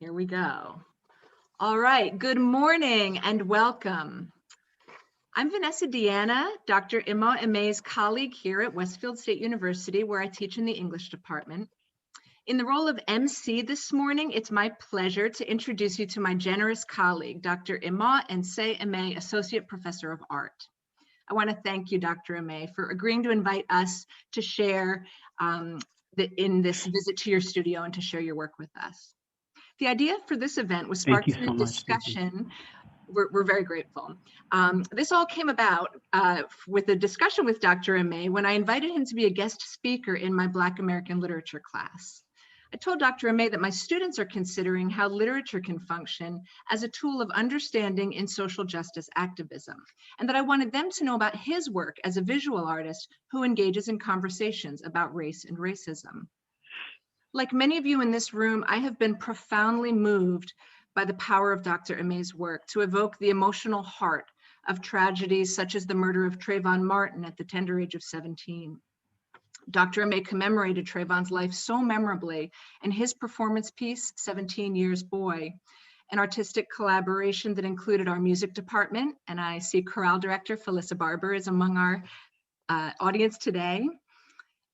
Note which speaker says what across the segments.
Speaker 1: Here we go. All right, good morning and welcome. I'm Vanessa Deanna, Dr. Imo Imeh's colleague here at Westfield State University, where I teach in the English department. In the role of MC this morning, it's my pleasure to introduce you to my generous colleague, Dr. Imo Nse Imeh, Associate Professor of Art. I want to thank you, Dr. Imeh, for agreeing to invite us to share in this visit to your studio and to share your work with us. The idea for this event was sparked through a discussion. We're very grateful. This all came about with a discussion with Dr. Imeh when I invited him to be a guest speaker in my Black American literature class. I told Dr. Imeh that my students are considering how literature can function as a tool of understanding in social justice activism, and that I wanted them to know about his work as a visual artist who engages in conversations about race and racism. Like many of you in this room, I have been profoundly moved by the power of Dr. Imeh's work to evoke the emotional heart of tragedies such as the murder of Trayvon Martin at the tender age of 17. Dr. Imeh commemorated Trayvon's life so memorably in his performance piece, 17 Years Boy, an artistic collaboration that included our music department, and I see chorale director Felissa Barber is among our audience today.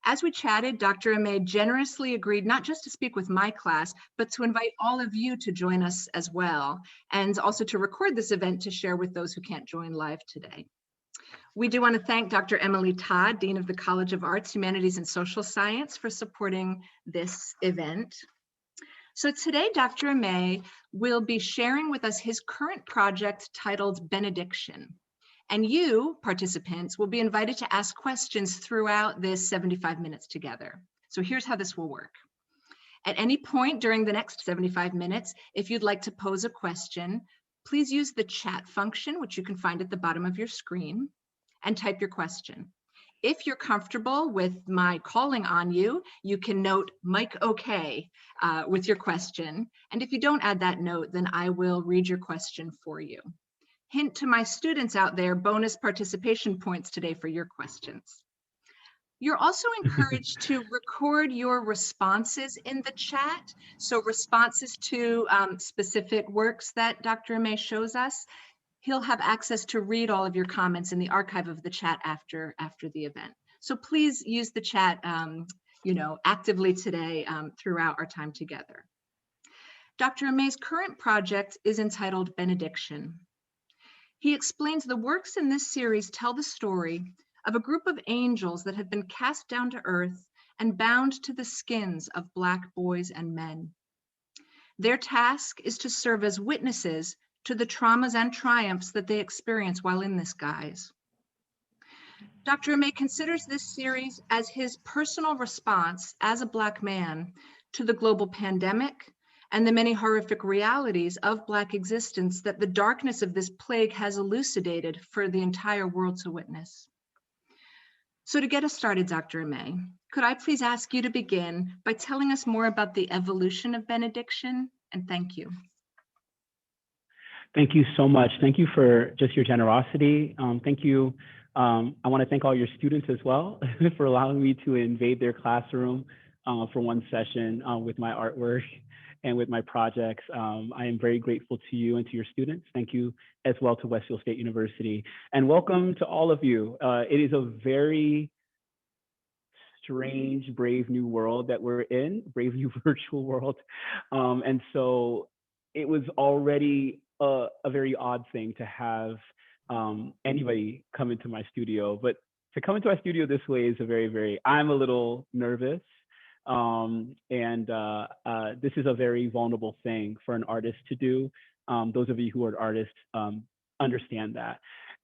Speaker 1: As we chatted, Dr. Imeh generously agreed not just to speak with my class, but to invite all of you to join us as well, and also to record this event to share with those who can't join live today. We do want to thank Dr. Emily Todd, Dean of the College of Arts, Humanities, and Social Science, for supporting this event. So today, Dr. Imeh will be sharing with us his current project titled Benediction. And you, participants, will be invited to ask questions throughout this 75 minutes together. So here's how this will work. At any point during the next 75 minutes, if you'd like to pose a question, please use the chat function, which you can find at the bottom of your screen, and type your question. If you're comfortable with my calling on you, you can note mic okay with your question. And if you don't add that note, then I will read your question for you. Hint to my students out there, bonus participation points today for your questions. You're also encouraged to record your responses in the chat. So responses to specific works that Dr. Imeh shows us. He'll have access to read all of your comments in the archive of the chat after the event. So please use the chat actively today throughout our time together. Dr. Imeh's current project is entitled Benediction. He explains the works in this series tell the story of a group of angels that have been cast down to earth and bound to the skins of Black boys and men. Their task is to serve as witnesses to the traumas and triumphs that they experience while in this guise. Dr. Imeh considers this series as his personal response as a Black man to the global pandemic and the many horrific realities of Black existence that the darkness of this plague has elucidated for the entire world to witness. So to get us started, Dr. Imeh, could I please ask you to begin by telling us more about the evolution of Benediction? And thank you.
Speaker 2: Thank you so much. Thank you for just your generosity. Thank you. I want to thank all your students as well for allowing me to invade their classroom for one session with my artwork and with my projects. I am very grateful to you and to your students. Thank you as well to Westfield State University. And welcome to all of you. It is a very strange, brave new world that we're in, brave new virtual world. And so it was already a very odd thing to have anybody come into my studio, but to come into my studio this way is I'm a little nervous. This is a very vulnerable thing for an artist to do. Those of you who are artists understand that.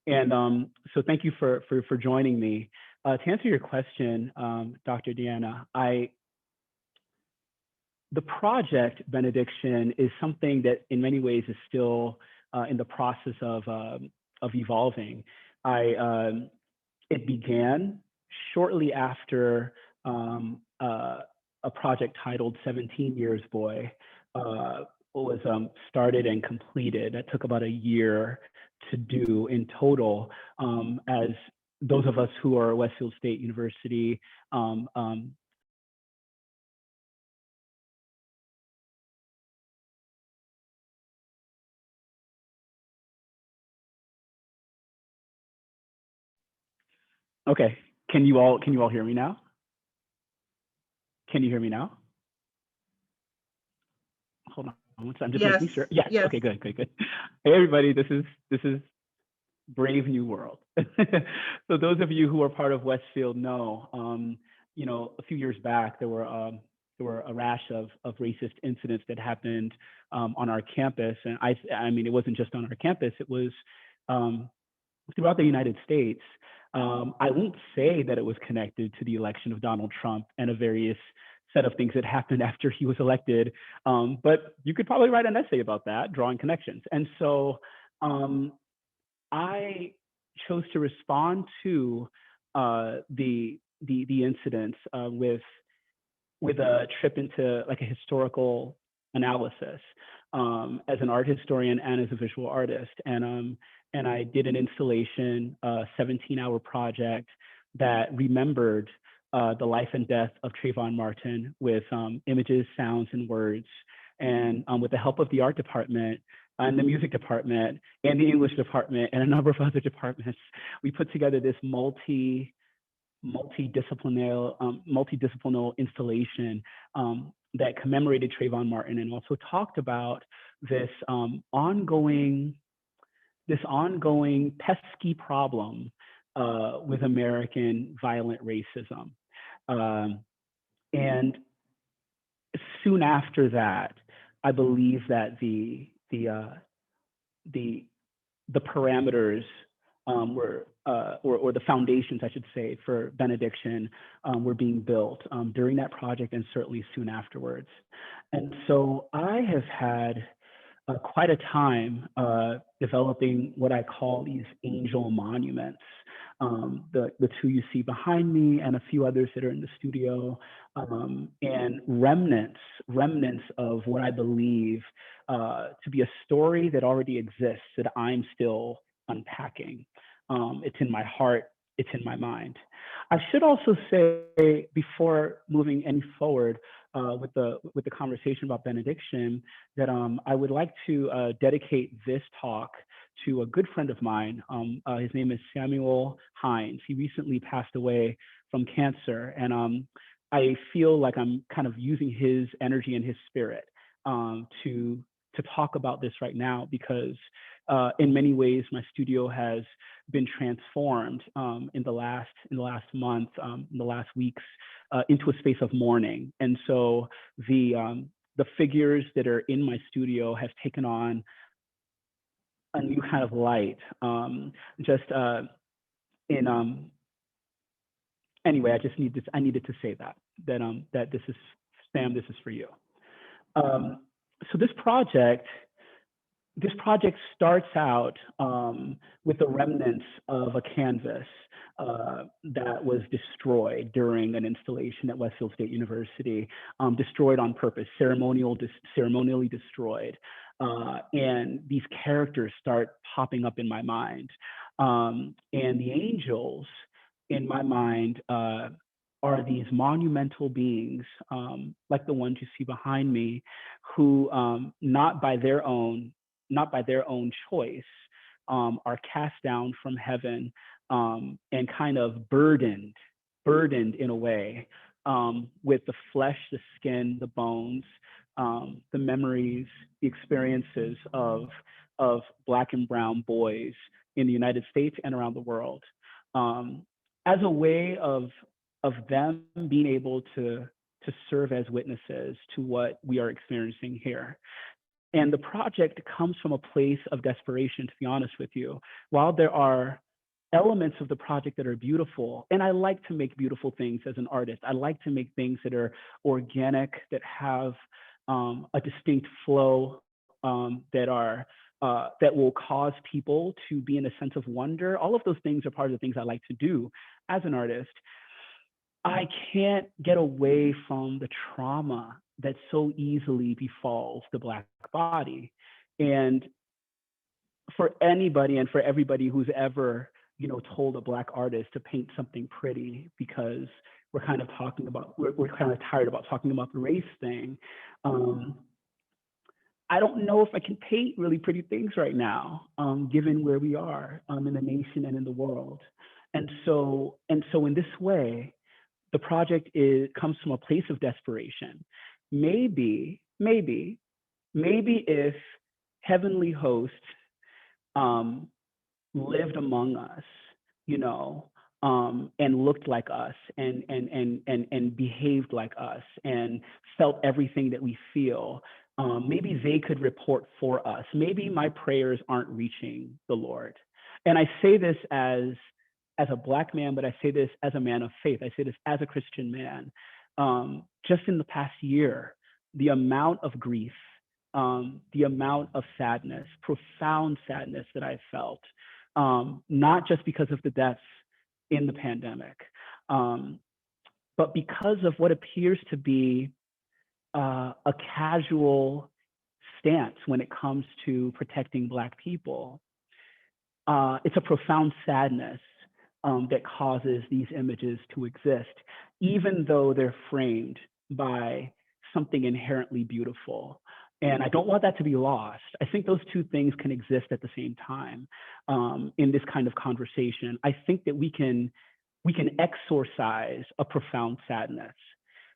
Speaker 2: And so thank you for joining me. To answer your question, Dr. Deanna, the project Benediction is something that in many ways is still in the process of evolving. It began shortly after a project titled 17 Years Boy was started and completed. That took about a year to do in total, as those of us who are Westfield State University Okay. Can you all hear me now? Can you hear me now? Hold on. I'm just making
Speaker 1: Yes,
Speaker 2: sure. Yes.
Speaker 1: yes.
Speaker 2: Okay. Good. Good. Good. Hey, everybody. This is Brave New World. So those of you who are part of Westfield know, a few years back there were a rash of racist incidents that happened on our campus, and I mean it wasn't just on our campus; it was um, throughout the United States. I won't say that it was connected to the election of Donald Trump and a various set of things that happened after he was elected, but you could probably write an essay about that, drawing connections. And so um, I chose to respond to the incidents with a trip into like a historical analysis as an art historian and as a visual artist. And I did an installation, a 17-hour project that remembered the life and death of Trayvon Martin with images, sounds, and words. And with the help of the art department and the music department and the English department and a number of other departments, we put together this multidisciplinary installation that commemorated Trayvon Martin and also talked about this ongoing pesky problem with American violent racism. And soon after that, I believe that the parameters or the foundations, I should say, for Benediction were being built during that project and certainly soon afterwards. And so I have had quite a time developing what I call these angel monuments. The two you see behind me and a few others that are in the studio, and remnants of what I believe to be a story that already exists that I'm still unpacking. It's in my heart, it's in my mind. I should also say, before moving any forward with the conversation about Benediction, that I would like to dedicate this talk to a good friend of mine. His name is Samuel Hines. He recently passed away from cancer, and I feel like I'm kind of using his energy and his spirit to talk about this right now, because in many ways my studio has been transformed in the last month, in the last weeks, into a space of mourning. And so the figures that are in my studio have taken on a new kind of light. Just in anyway, I needed to say that this is, Sam, this is for you. So this project starts out with the remnants of a canvas that was destroyed during an installation at Westfield State University, destroyed on purpose, ceremonially destroyed. And these characters start popping up in my mind. And the angels in my mind are these monumental beings, like the ones you see behind me, who not by their own choice are cast down from heaven and kind of burdened in a way with the flesh, the skin, the bones, the memories, the experiences of Black and brown boys in the United States and around the world, as a way of them being able to serve as witnesses to what we are experiencing here. And the project comes from a place of desperation, to be honest with you. While there are elements of the project that are beautiful, and I like to make beautiful things as an artist. I like to make things that are organic, that have a distinct flow, that will cause people to be in a sense of wonder. All of those things are part of the things I like to do as an artist. I can't get away from the trauma that so easily befalls the Black body. And for anybody and for everybody who's ever, told a Black artist to paint something pretty, because we're kind of tired about talking about the race thing. I don't know if I can paint really pretty things right now, given where we are in the nation and in the world. And so in this way, the project comes from a place of desperation. Maybe if heavenly hosts lived among us, you know, and looked like us, and behaved like us, and felt everything that we feel, maybe they could report for us. Maybe my prayers aren't reaching the Lord. And I say this as a Black man, but I say this as a man of faith. I say this as a Christian man. Just in the past year, the amount of grief, the amount of sadness, profound sadness that I felt, not just because of the deaths in the pandemic, but because of what appears to be a casual stance when it comes to protecting Black people. It's a profound sadness that causes these images to exist, even though they're framed by something inherently beautiful. And I don't want that to be lost. I think those two things can exist at the same time in this kind of conversation. I think that we can exorcise a profound sadness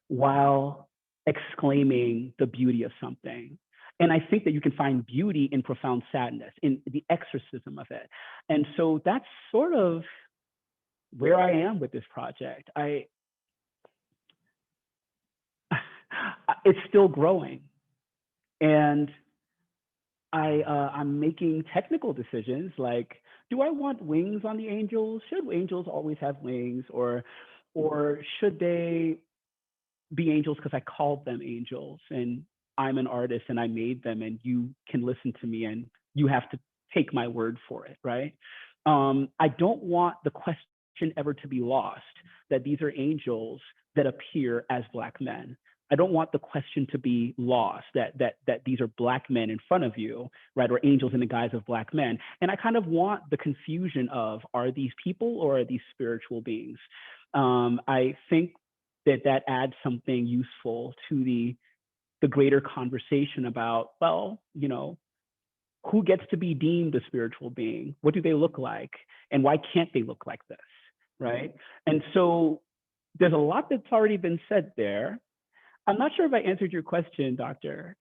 Speaker 2: while exclaiming the beauty of something. And I think that you can find beauty in profound sadness, in the exorcism of it. And so that's sort of where I am with this project. It's still growing, and I'm making technical decisions like, do I want wings on the angels? Should angels always have wings, or should they be angels because I called them angels and I'm an artist and I made them, and you can listen to me and you have to take my word for it, right? I don't want the question ever to be lost that these are angels that appear as Black men. I don't want the question to be lost that these are Black men in front of you, right, or angels in the guise of Black men. And I kind of want the confusion of, are these people or are these spiritual beings? I think that adds something useful to the greater conversation about, well, you know, who gets to be deemed a spiritual being? What do they look like? And why can't they look like this, right? And so there's a lot that's already been said there. I'm not sure if I answered your question, Doctor.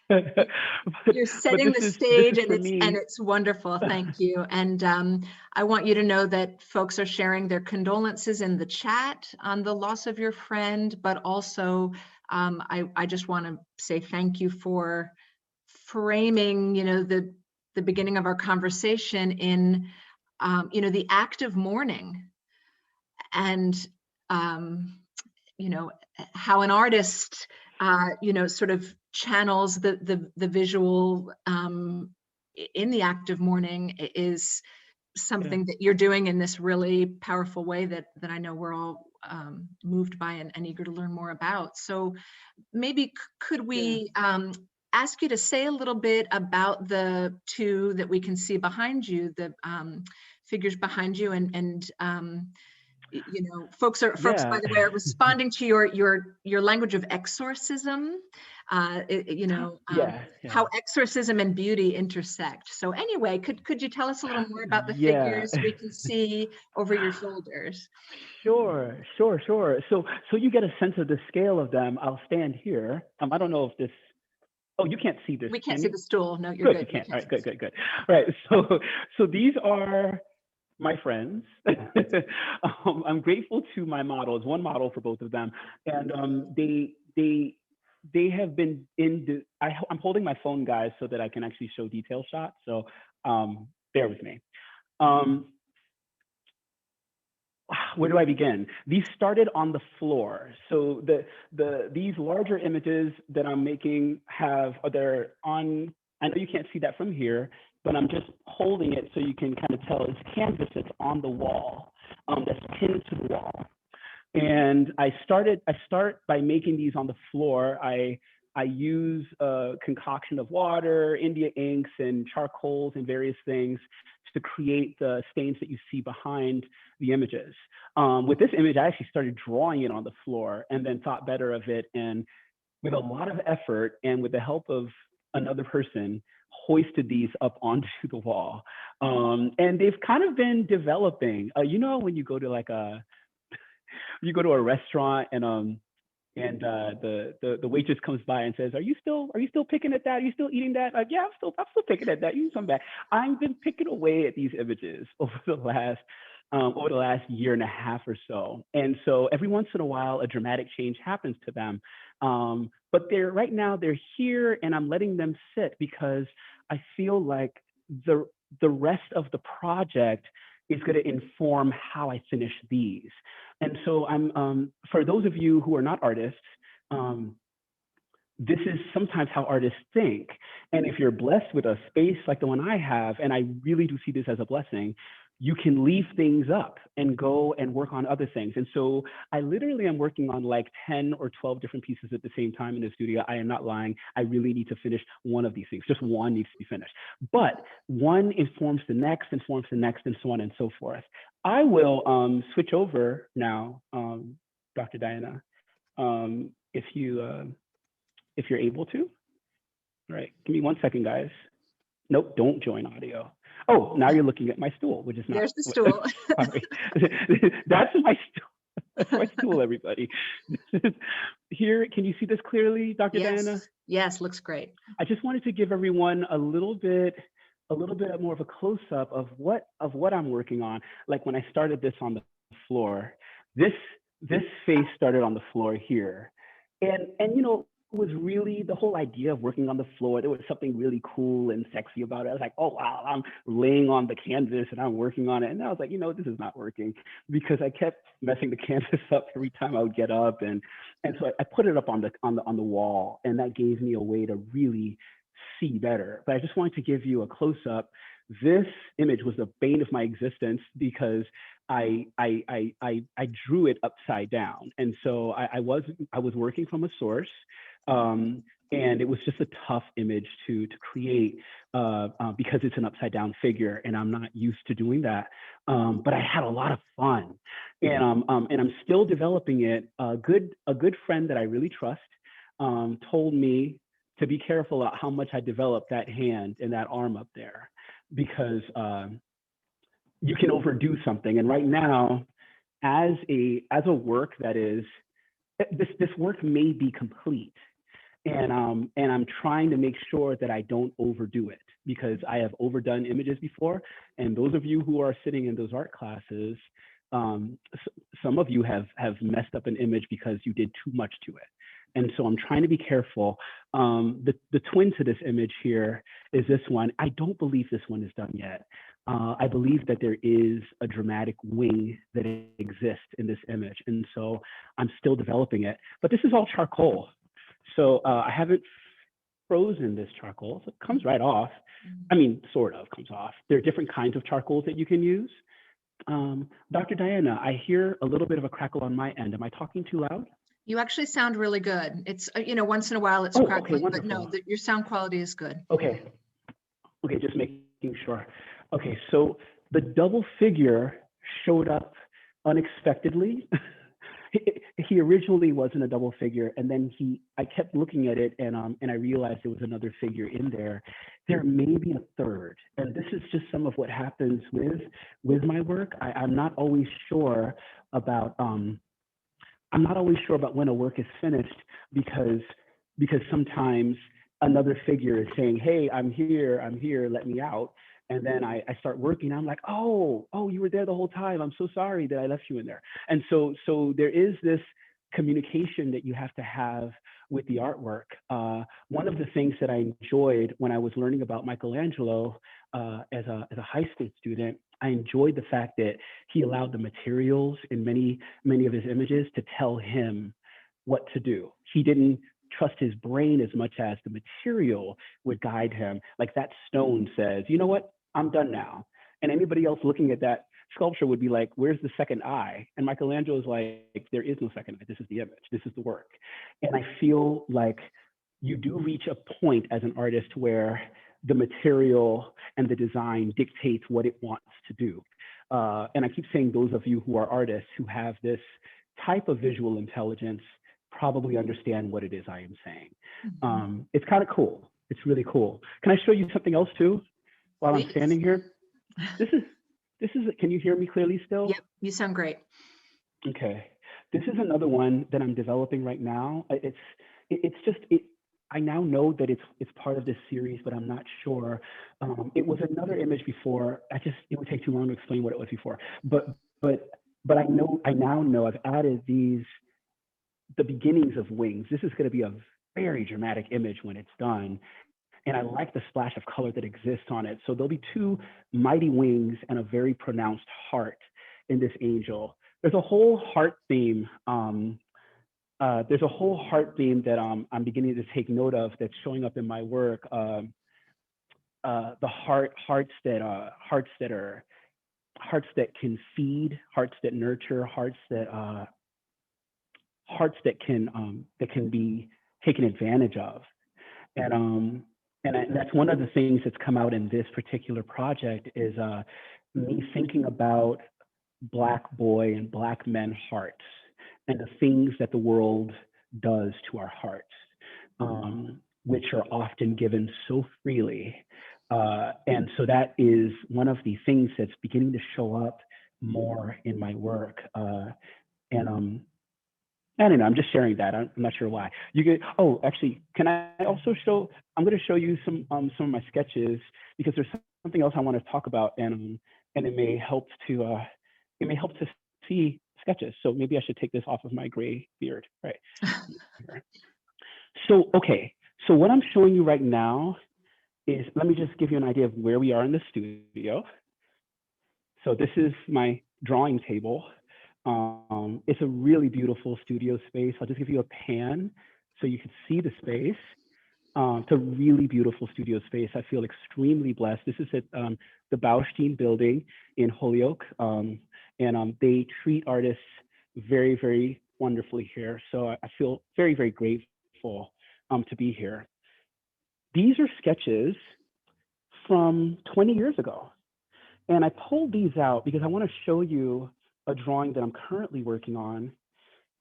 Speaker 1: You're setting the stage, and it's wonderful. Thank you. And I want you to know that folks are sharing their condolences in the chat on the loss of your friend, but also I just want to say thank you for framing, you know, the beginning of our conversation in, you know, the act of mourning, and you know, how an artist, you know, sort of channels the visual in the act of mourning is something that you're doing in this really powerful way that I know we're all moved by and eager to learn more about. So maybe could we ask you to say a little bit about the two that we can see behind you, the figures behind you, and you know, folks by the way are responding to your language of exorcism, you know, how exorcism and beauty intersect. So anyway, could you tell us a little more about the figures we can see over your shoulders?
Speaker 2: Sure. So you get a sense of the scale of them. I'll stand here. I don't know if this. Oh, you can't see this.
Speaker 1: We can't see the stool. No, you're good.
Speaker 2: You can't. All right, good. All right. So these are my friends. I'm grateful to my models, one model for both of them. And they have been I'm holding my phone, guys, so that I can actually show detail shots. So bear with me. Where do I begin? These started on the floor. So these larger images that I'm making they're on, I know you can't see that from here, but I'm just holding it so you can kind of tell it's canvas that's on the wall, that's pinned to the wall. And I start by making these on the floor. I use a concoction of water, India inks, and charcoals and various things to create the stains that you see behind the images. With this image, I actually started drawing it on the floor and then thought better of it. And with a lot of effort and with the help of another person, hoisted these up onto the wall. And they've kind of been developing. You know, when you go to like you go to a restaurant and the waitress comes by and says, are you still picking at that? Are you still eating that? Like, yeah, I'm still picking at that. You can come back. I've been picking away at these images over the last year and a half or so. And so every once in a while, a dramatic change happens to them. But right now they're here, and I'm letting them sit because I feel like the rest of the project is going to inform how I finish these. And so I'm, for those of you who are not artists, this is sometimes how artists think. And if you're blessed with a space like the one I have, and I really do see this as a blessing, you can leave things up and go and work on other things. And so I literally am working on like 10 or 12 different pieces at the same time in the studio. I am not lying. I really need to finish one of these things. Just one needs to be finished. But one informs the next, and so on and so forth. I will switch over now, Dr. Diana, if you're able to. All right, give me 1 second, guys. Nope, don't join audio. Oh, now you're looking at my stool, which is not.
Speaker 1: There's the stool.
Speaker 2: Sorry. That's my stool. That's my stool, everybody. Here, can you see this clearly, Dr. Diana?
Speaker 1: Yes, looks great.
Speaker 2: I just wanted to give everyone a little bit more of a close-up of what I'm working on. Like when I started this on the floor, this face started on the floor here. And you know, it was really the whole idea of working on the floor. There was something really cool and sexy about it. I was like, oh, wow, I'm laying on the canvas and I'm working on it. And I was like, you know, this is not working, because I kept messing the canvas up every time I would get up. And so I put it up on the wall, and that gave me a way to really see better. But I just wanted to give you a close up. This image was the bane of my existence because I drew it upside down. And so I was working from a source, and it was just a tough image to create because it's an upside down figure, and I'm not used to doing that. But I had a lot of fun, and I'm still developing it. A good friend that I really trust told me to be careful about how much I develop that hand and that arm up there, because you can overdo something. And right now, as a work that is, this work may be complete, and I'm trying to make sure that I don't overdo it, because I have overdone images before. And those of you who are sitting in those art classes, some of you have messed up an image because you did too much to it. And so I'm trying to be careful. The twin to this image here is this one. I don't believe this one is done yet. I believe that there is a dramatic wing that exists in this image. And so I'm still developing it, but this is all charcoal. So I haven't frozen this charcoal, so it comes right off. I mean, sort of comes off. There are different kinds of charcoals that you can use. Dr. Diana, I hear a little bit of a crackle on my end. Am I talking too loud?
Speaker 1: You actually sound really good. It's, you know, once in a while it's crackling,
Speaker 2: okay,
Speaker 1: but no, your sound quality is good.
Speaker 2: Okay, just making sure. Okay, so the double figure showed up unexpectedly. He originally wasn't a double figure, and then I kept looking at it, and I realized there was another figure in there. There may be a third, and this is just some of what happens with my work. I'm not always sure about when a work is finished, because sometimes another figure is saying, hey, I'm here, let me out. And then I start working. I'm like, oh, you were there the whole time. I'm so sorry that I left you in there. And so there is this communication that you have to have with the artwork. One of the things that I enjoyed when I was learning about Michelangelo as a high school student, I enjoyed the fact that he allowed the materials in many of his images to tell him what to do. He didn't trust his brain as much as the material would guide him. Like that stone says, you know what, I'm done now. And anybody else looking at that sculpture would be like, where's the second eye? And Michelangelo's like, there is no second eye. This is the image. This is the work. And I feel like you do reach a point as an artist where the material and the design dictates what it wants to do. And I keep saying those of you who are artists who have this type of visual intelligence probably understand what it is I am saying. It's kind of cool. It's really cool. Can I show you something else too while I'm
Speaker 1: Please.
Speaker 2: standing here? This is, can you hear me clearly still?
Speaker 1: Yep, you sound great.
Speaker 2: Okay. This is another one that I'm developing right now. I now know that it's part of this series, but I'm not sure. It was another image before. It would take too long to explain what it was before. But I now know I've added the beginnings of wings. This is going to be a very dramatic image when it's done. And I like the splash of color that exists on it. So there'll be two mighty wings and a very pronounced heart in this angel. There's a whole heart theme. There's a whole heart theme that I'm beginning to take note of that's showing up in my work. The hearts that can feed, hearts that nurture, hearts that can be taken advantage of. And that's one of the things that's come out in this particular project is me thinking about Black boy and Black men hearts and the things that the world does to our hearts, which are often given so freely. And so that is one of the things that's beginning to show up more in my work. I don't know, I'm just sharing that. I'm not sure why. Actually, can I also show, I'm going to show you some of my sketches because there's something else I want to talk about and it may help to see sketches. So maybe I should take this off of my gray beard, right? So, okay. So what I'm showing you right now is, let me just give you an idea of where we are in the studio. So this is my drawing table. It's a really beautiful studio space. I'll just give you a pan so you can see the space. It's a really beautiful studio space. I feel extremely blessed. This is at the Baustein building in Holyoke. They treat artists very, very wonderfully here. So I feel very, very grateful to be here. These are sketches from 20 years ago. And I pulled these out because I want to show you a drawing that I'm currently working on.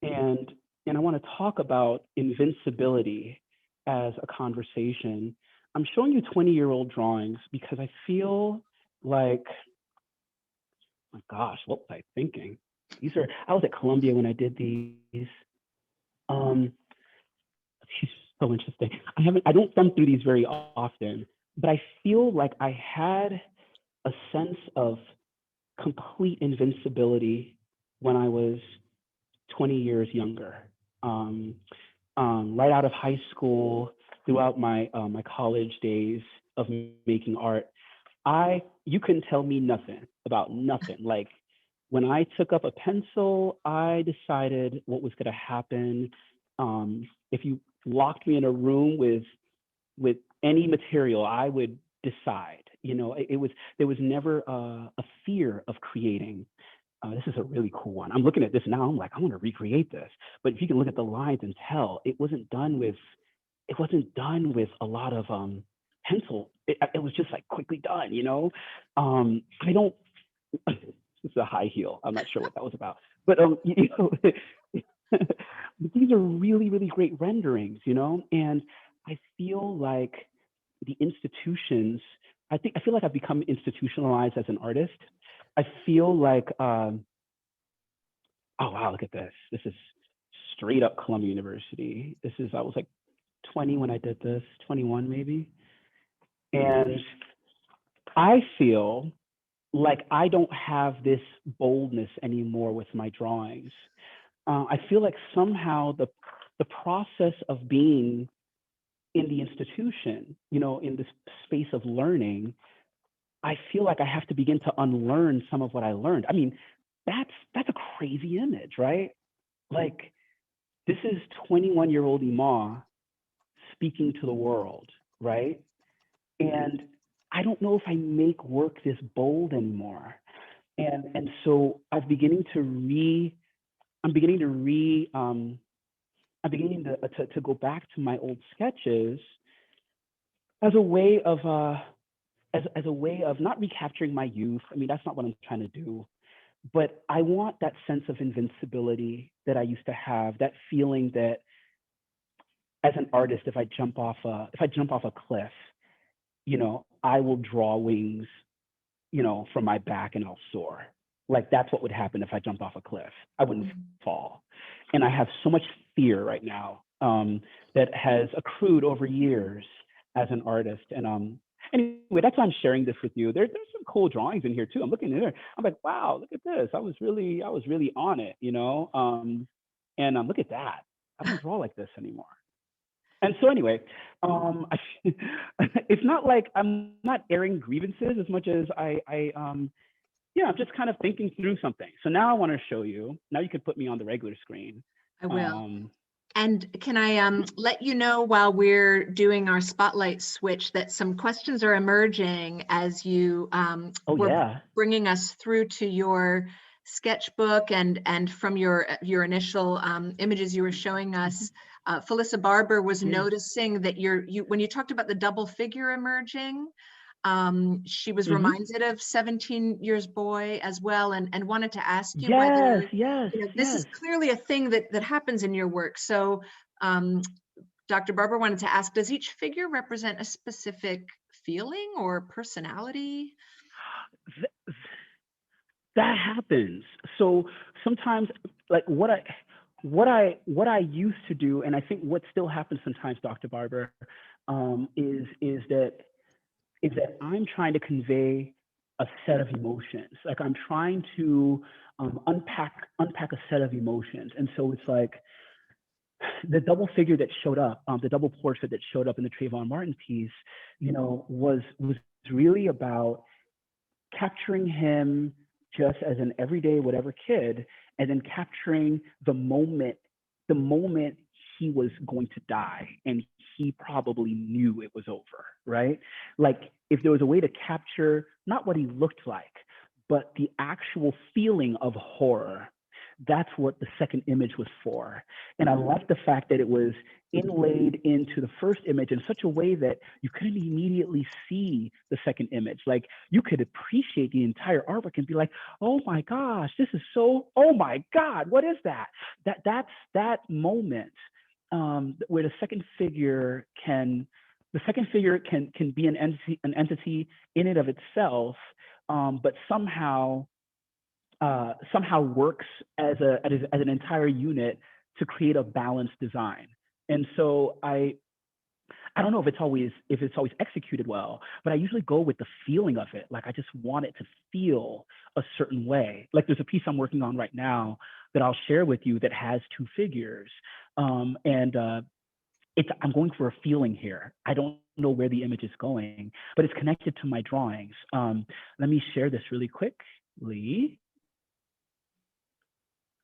Speaker 2: And I want to talk about invincibility as a conversation. I'm showing you 20-year-old drawings because I feel like, oh my gosh, what was I thinking? I was at Columbia when I did these. It's so interesting. I don't thumb through these very often, but I feel like I had a sense of complete invincibility when I was 20 years younger. Right out of high school, throughout my my college days of making art, you couldn't tell me nothing about nothing. Like when I took up a pencil, I decided what was going to happen. If you locked me in a room with any material, I would decide. You know, there was never a fear of creating. This is a really cool one. I'm looking at this now. I'm like, I want to recreate this. But if you can look at the lines and tell, it wasn't done with a lot of pencil. It was just like quickly done. You know, I don't. It's a high heel. I'm not sure what that was about. But you know, these are really, really great renderings. You know, and I feel like the institutions. I feel like I've become institutionalized as an artist. I feel like, oh wow, look at this. This is straight up Columbia University. I was like 20 when I did this, 21 maybe. And I feel like I don't have this boldness anymore with my drawings. I feel like somehow the process of being in the institution, you know, in this space of learning, I feel like I have to begin to unlearn some of what I learned. I mean, that's a crazy image, right? Like, this is 21-year-old Imeh speaking to the world, right? And I don't know if I make work this bold anymore. And so I'm beginning to go back to my old sketches as a way of as a way of not recapturing my youth. I mean, that's not what I'm trying to do, but I want that sense of invincibility that I used to have, that feeling that as an artist, if I jump off a cliff, I will draw wings, from my back and I'll soar. Like that's what would happen if I jumped off a cliff. I wouldn't fall. And I have so much fear right now that has accrued over years as an artist. And anyway, that's why I'm sharing this with you. There's some cool drawings in here too. I'm looking in there. I'm like, wow, look at this. I was really on it, And look at that. I don't draw like this anymore. And so anyway, it's not like I'm not airing grievances as much as I'm just kind of thinking through something. So now I want to show you. Now you can put me on the regular screen.
Speaker 1: I will. And can I let you know while we're doing our spotlight switch that some questions are emerging as you were bringing us through to your sketchbook and from your initial images you were showing us. Felissa Barber was noticing that when you talked about the double figure emerging, she was reminded of 17 Years Boy as well, and wanted to ask you whether this is clearly a thing that happens in your work. So Dr. Barber wanted to ask, does each figure represent a specific feeling or personality?
Speaker 2: That happens. So sometimes, like what I used to do, and I think what still happens sometimes, Dr. Barber, is that I'm trying to convey a set of emotions. Like I'm trying to unpack a set of emotions. And so it's like the double figure that showed up, the double portrait that showed up in the Trayvon Martin piece, was really about capturing him just as an everyday whatever kid, and then capturing the moment he was going to die, and he probably knew it was over, right? Like if there was a way to capture not what he looked like, but the actual feeling of horror, that's what the second image was for. And I like the fact that it was inlaid into the first image in such a way that you couldn't immediately see the second image. Like you could appreciate the entire artwork and be like, oh my gosh, this is so, oh my God, what is that? That's that moment where the second figure can be an entity in and of itself, but somehow works as an entire unit to create a balanced design. And so I don't know if it's always executed well, but I usually go with the feeling of it. Like I just want it to feel a certain way. Like there's a piece I'm working on right now that I'll share with you that has two figures, I'm going for a feeling here. I don't know where the image is going, but it's connected to my drawings. Let me share this really quickly.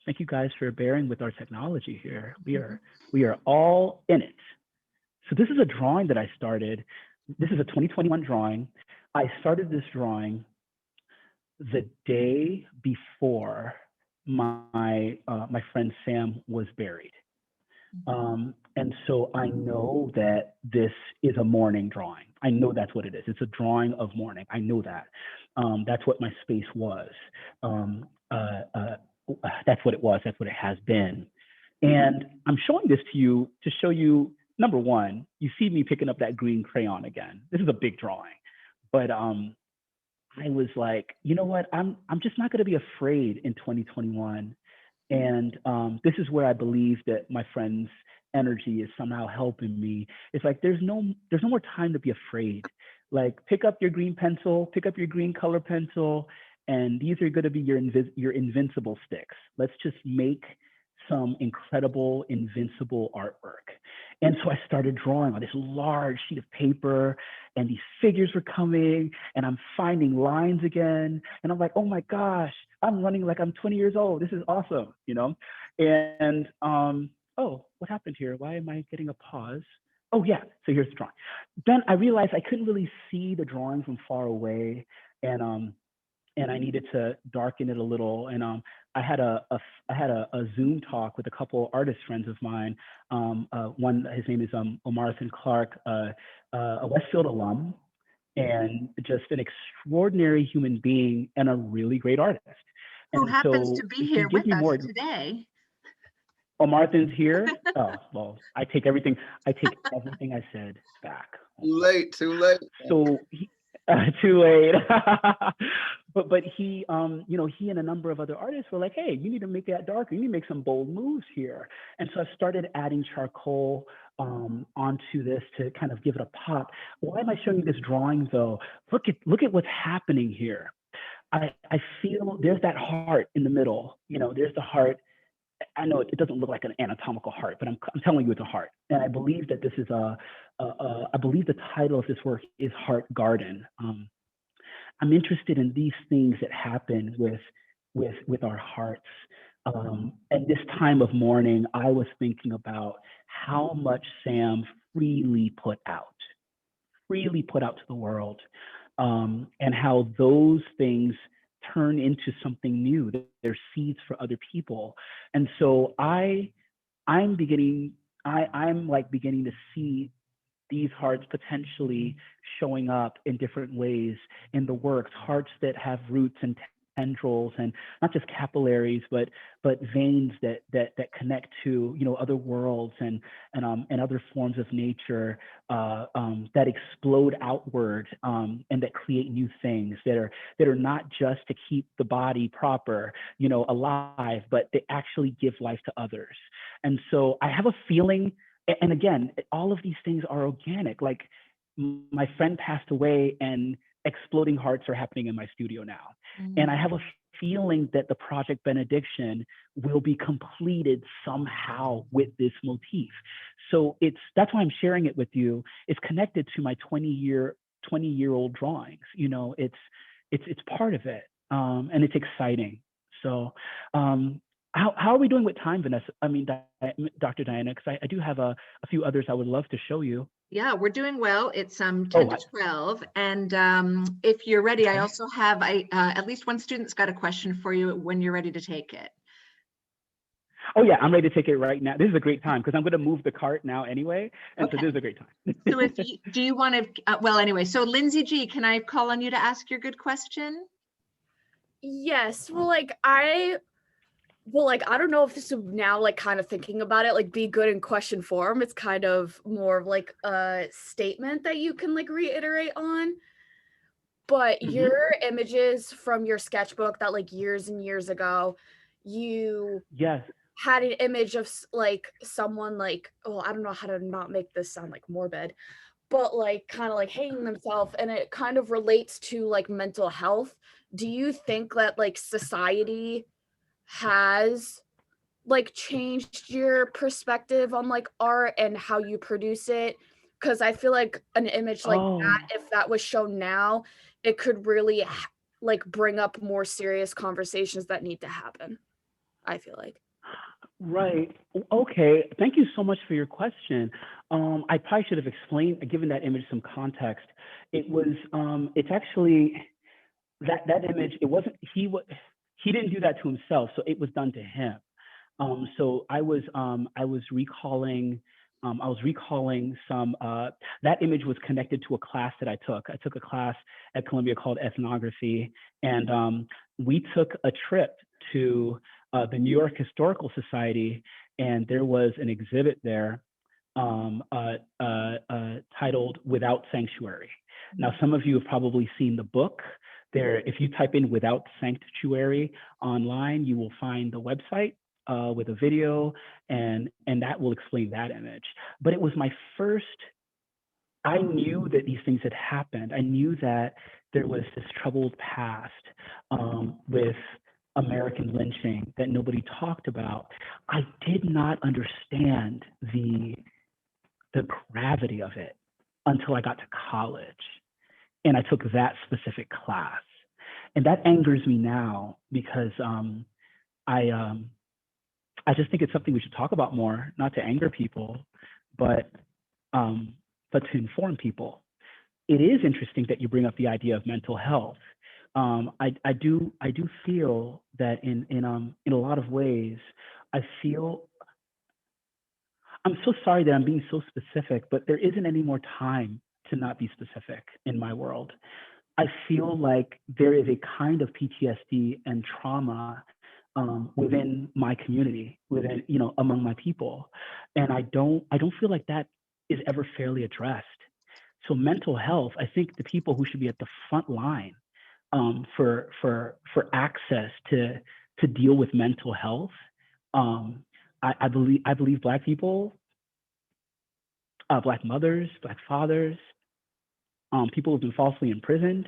Speaker 2: Thank you guys for bearing with our technology here. We are all in it. So this is a drawing that I started. This is a 2021 drawing. I started this drawing the day before my friend Sam was buried. And so I know that this is a mourning drawing. I know that's what it is. It's a drawing of mourning. I know that. That's what my space was. That's what it was. That's what it has been. And I'm showing this to you to show you, number one, you see me picking up that green crayon again. This is a big drawing, but I was like, you know what? I'm just not going to be afraid in 2021. And this is where I believe that my friend's energy is somehow helping me. It's like there's no more time to be afraid. Like pick up your green pencil, pick up your green color pencil, and these are going to be your invincible sticks. Let's just make some incredible invincible artwork. And so I started drawing on this large sheet of paper, and these figures were coming, and I'm finding lines again. And I'm like, oh my gosh, I'm running like I'm 20 years old. This is awesome, And oh, what happened here? Why am I getting a pause? Oh yeah, so here's the drawing. Then I realized I couldn't really see the drawing from far away, and I needed to darken it a little. And I had a Zoom talk with a couple artist friends of mine. One, his name is Omarthan Clark, a Westfield alum, and just an extraordinary human being and a really great artist.
Speaker 1: Who
Speaker 2: and
Speaker 1: happens
Speaker 2: so
Speaker 1: to be here with us today.
Speaker 2: Oh, Martha's here. Oh, well, I take everything I said back.
Speaker 3: Too late, too late.
Speaker 2: So too late. but he, he and a number of other artists were like, hey, you need to make that darker. You need to make some bold moves here. And so I started adding charcoal onto this to kind of give it a pop. Why am I showing you this drawing though? Look at what's happening here. I feel there's that heart in the middle. There's the heart. I know it doesn't look like an anatomical heart, but I'm telling you it's a heart. And I believe that this is I believe the title of this work is Heart Garden. I'm interested in these things that happen with our hearts. At this time of mourning, I was thinking about how much Sam freely put out to the world, and how those things turn into something new. They're seeds for other people. And so I'm beginning to see these hearts potentially showing up in different ways in the works, hearts that have roots and tendrils and not just capillaries, but veins that connect to other worlds and other forms of nature that explode outward and that create new things that are not just to keep the body proper, alive, but they actually give life to others. And so I have a feeling, and again, all of these things are organic. Like my friend passed away and exploding hearts are happening in my studio now. And I have a feeling that the project Benediction will be completed somehow with this motif. So that's why I'm sharing it with you. It's connected to my 20-year-old drawings. It's part of it. And it's exciting. So how are we doing with time, Vanessa? I mean, Dr. Diana, because I do have a few others I would love to show you.
Speaker 1: Yeah, we're doing well. It's 10 to 12. And if you're ready, I also have at least one student's got a question for you when you're ready to take it.
Speaker 2: Oh yeah, I'm ready to take it right now. This is a great time because I'm going to move the cart now anyway. And so this is a great time.
Speaker 1: So do you want to, well, anyway, so Lindsay G, can I call on you to ask your good question?
Speaker 4: Yes. Well, I don't know if this is now kind of thinking about it, be good in question form. It's kind of more of a statement that you can reiterate on. But your images from your sketchbook that years and years ago, you had an image of someone I don't know how to not make this sound morbid, but kind of hanging themselves, and it kind of relates to mental health. Do you think that society has changed your perspective on art and how you produce it? Because I feel an image that, if that was shown now, it could really bring up more serious conversations that need to happen, I feel like.
Speaker 2: Right. Okay. Thank you so much for your question. I probably should have given that image some context. It's actually that image. It wasn't, he didn't do that to himself. So it was done to him. So I was recalling some, that image was connected to a class that I took. I took a class at Columbia called ethnography, and we took a trip to the New York Historical Society, and there was an exhibit there titled Without Sanctuary. Now, some of you have probably seen the book. There, if you type in Without Sanctuary online, you will find the website with a video, and that will explain that image. But it was my first, I knew that these things had happened. I knew that there was this troubled past with American lynching that nobody talked about. I did not understand the gravity of it until I got to college and I took that specific class. And that angers me now because I just think it's something we should talk about more, not to anger people, but to inform people. It is interesting that you bring up the idea of mental health. I do feel that in a lot of ways, I'm so sorry that I'm being so specific, but there isn't any more time to not be specific in my world. I feel like there is a kind of PTSD and trauma within my community, within, among my people. And I don't feel like that is ever fairly addressed. So mental health, I think the people who should be at the front line for access to deal with mental health, I believe Black people, Black mothers, Black fathers, people who've been falsely imprisoned.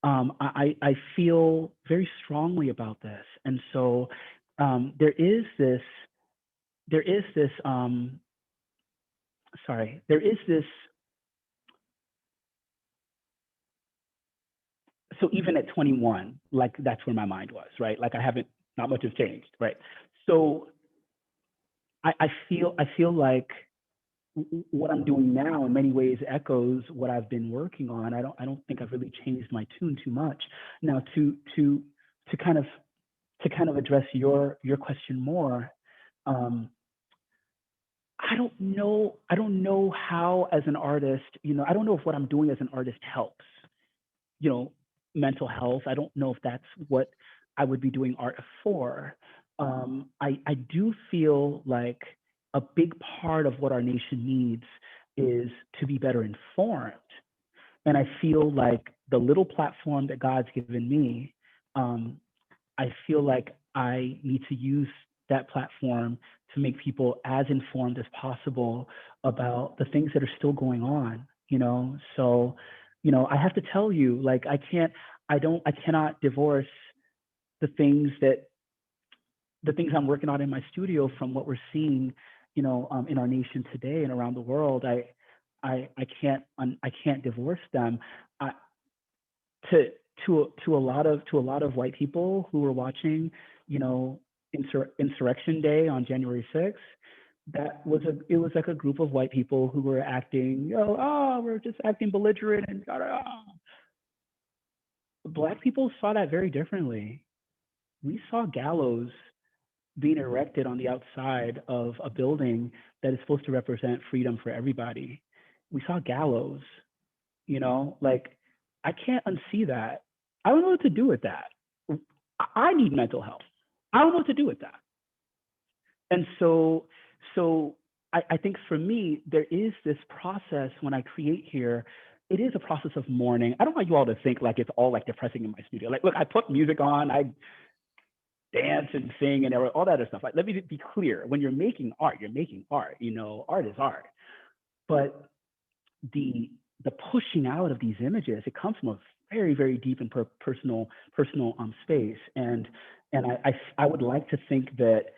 Speaker 2: I feel very strongly about this, and so there is this. So even at 21, like that's where my mind was, right? Like not much has changed, right? So I feel like what I'm doing now in many ways echoes what I've been working on. I don't think I've really changed my tune too much. Now to kind of address your question more, I don't know how as an artist, I don't know if what I'm doing as an artist helps, mental health. I don't know if that's what I would be doing art for. I do feel like a big part of what our nation needs is to be better informed. And I feel like the little platform that God's given me, I feel like I need to use that platform to make people as informed as possible about the things that are still going on, So, I have to tell you, like, I cannot divorce the things I'm working on in my studio from what we're seeing, in our nation today and around the world. I can't divorce them. To a lot of white people who were watching, Insurrection Day on January 6th, it was like a group of white people who were acting, we're just acting belligerent and Black people saw that very differently. We saw gallows being erected on the outside of a building that is supposed to represent freedom for everybody. We saw gallows, like, I can't unsee that. I don't know what to do with that. I need mental health. I don't know what to do with that. And so I think for me, there is this process when I create here. It is a process of mourning. I don't want you all to think like it's all like depressing in my studio. Like, look, I put music on, I dance and sing and all that other stuff. Like, let me be clear. When you're making art, you're making art. Art is art. But the pushing out of these images, it comes from a very, very deep and personal space. And I would like to think that,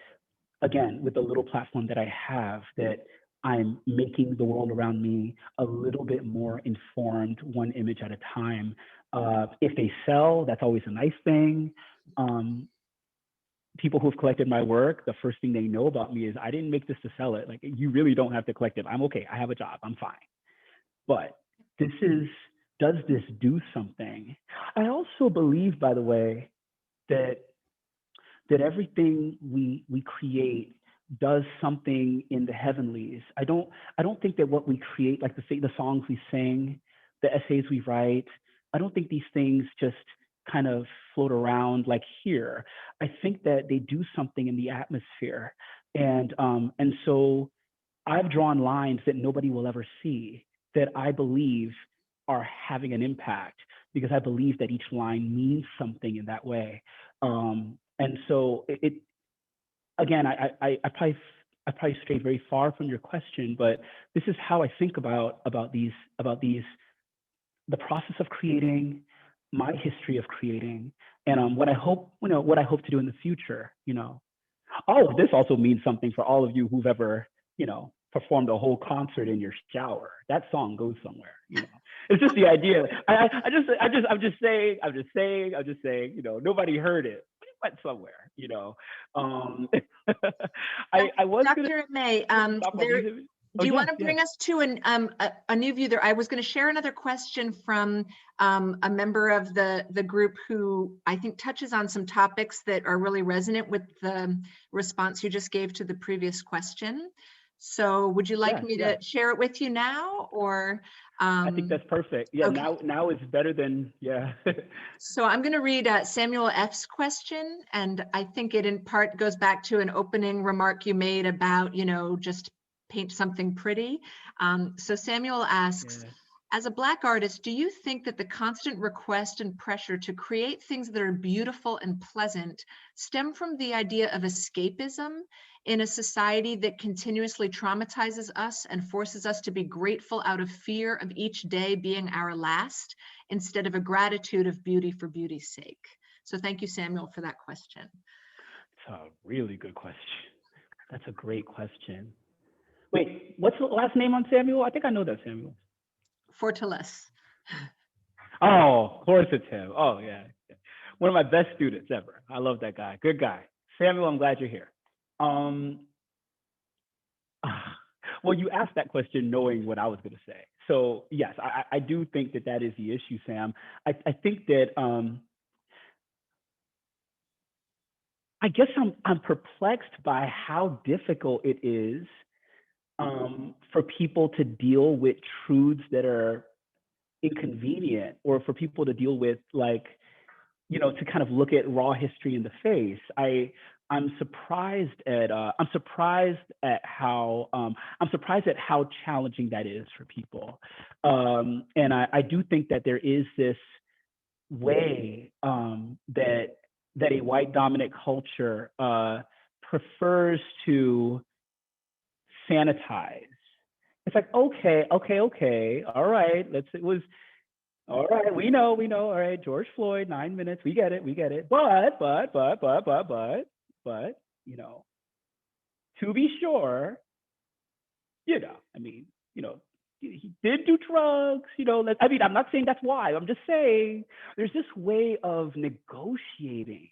Speaker 2: again, with the little platform that I have, that I'm making the world around me a little bit more informed, one image at a time. If they sell, that's always a nice thing. People who've collected my work, the first thing they know about me is I didn't make this to sell it. Like, you really don't have to collect it. I'm okay. I have a job. I'm fine. But does this do something? I also believe, by the way, that everything we create does something in the heavenlies. I don't think that what we create, like the songs we sing, the essays we write, I don't think these things just kind of float around like here. I think that they do something in the atmosphere. And so I've drawn lines that nobody will ever see that I believe are having an impact, because I believe that each line means something in that way. And so it again, I probably strayed very far from your question, but this is how I think about these, the process of creating, my history of creating, and what I hope to do in the future. All of this also means something for all of you who've ever, performed a whole concert in your shower. That song goes somewhere. It's just the idea. I'm just saying. Nobody heard it. But it went somewhere. I was
Speaker 1: Dr. Imeh, do you want to bring us to a new view there? I was going to share another question from a member of the group who I think touches on some topics that are really resonant with the response you just gave to the previous question. So would you like
Speaker 2: Yeah,
Speaker 1: me
Speaker 2: yeah.
Speaker 1: to share it with you now, or?
Speaker 2: I think that's perfect. Yeah,
Speaker 1: Okay.
Speaker 2: now it's better than, yeah.
Speaker 1: So I'm going to read Samuel F's question, and I think it in part goes back to an opening remark you made about, just paint something pretty. So Samuel asks,
Speaker 2: Yeah.
Speaker 1: as a Black artist, do you think that the constant request and pressure to create things that are beautiful and pleasant stem from the idea of escapism in a society that continuously traumatizes us and forces us to be grateful out of fear of each day being our last, instead of a gratitude of beauty for beauty's sake? So thank you, Samuel, for that question.
Speaker 2: It's a really good question. That's a great question. Wait, what's the last name on Samuel? I think I know that Samuel.
Speaker 1: Fortales.
Speaker 2: Oh, of course it's him. Oh, yeah. One of my best students ever. I love that guy. Good guy. Samuel, I'm glad you're here. Well, you asked that question knowing what I was going to say. So yes, I do think that that is the issue, Sam. I think that I guess I'm perplexed by how difficult it is for people to deal with truths that are inconvenient, or for people to deal with, like, to kind of look at raw history in the face. I'm surprised at how challenging that is for people, and I do think that there is this way that a white dominant culture prefers to sanitize. It's like, okay, all right, all right, we know, all right, George Floyd, 9 minutes, we get it. But, to be sure, I mean, he did do drugs, I'm not saying that's why. I'm just saying there's this way of negotiating.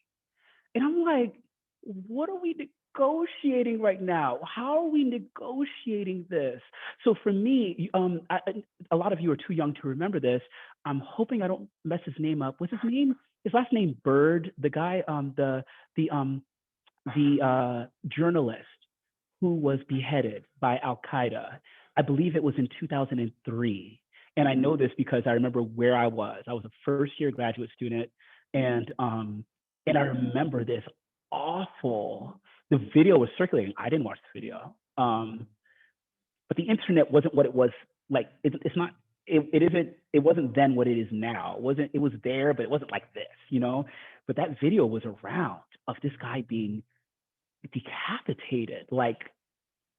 Speaker 2: And I'm like, what are we negotiating right now? How are we negotiating this? So for me, a lot of you are too young to remember this. I'm hoping I don't mess his name up. What's his name? His last name Bird, the guy, the journalist who was beheaded by Al Qaeda. I believe it was in 2003. And I know this because I remember where I was. I was a first-year graduate student, and I remember this awful. The video was circulating. I didn't watch the video, but the internet wasn't what it was like. It's not. It isn't. It wasn't then what it is now. It wasn't. It was there, but it wasn't like this, But that video was around of this guy being decapitated, like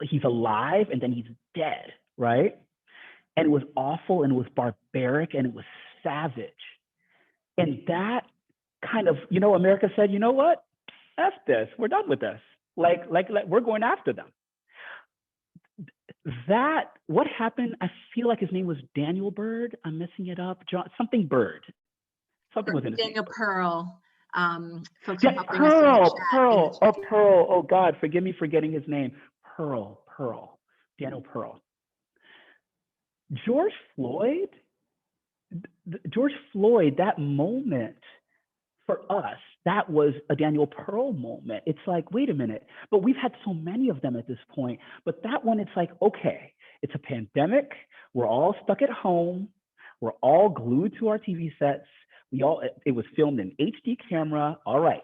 Speaker 2: he's alive and then he's dead, right? And it was awful, and it was barbaric, and it was savage. And that kind of, America said, you know what? F this. We're done with this. Like we're going after them. What happened? I feel like his name was Daniel Bird. I'm messing it up. Something Bird. Something was in his
Speaker 1: Daniel
Speaker 2: name.
Speaker 1: Pearl. Folks
Speaker 2: Yeah,
Speaker 1: are helping us in the chat.
Speaker 2: Pearl. Oh God, forgive me for getting his name. Pearl. Daniel Pearl. George Floyd, that moment for us, that was a Daniel Pearl moment. It's like, wait a minute, but we've had so many of them at this point. But that one, it's like, okay, it's a pandemic. We're all stuck at home. We're all glued to our TV sets. It was filmed in HD camera. All right,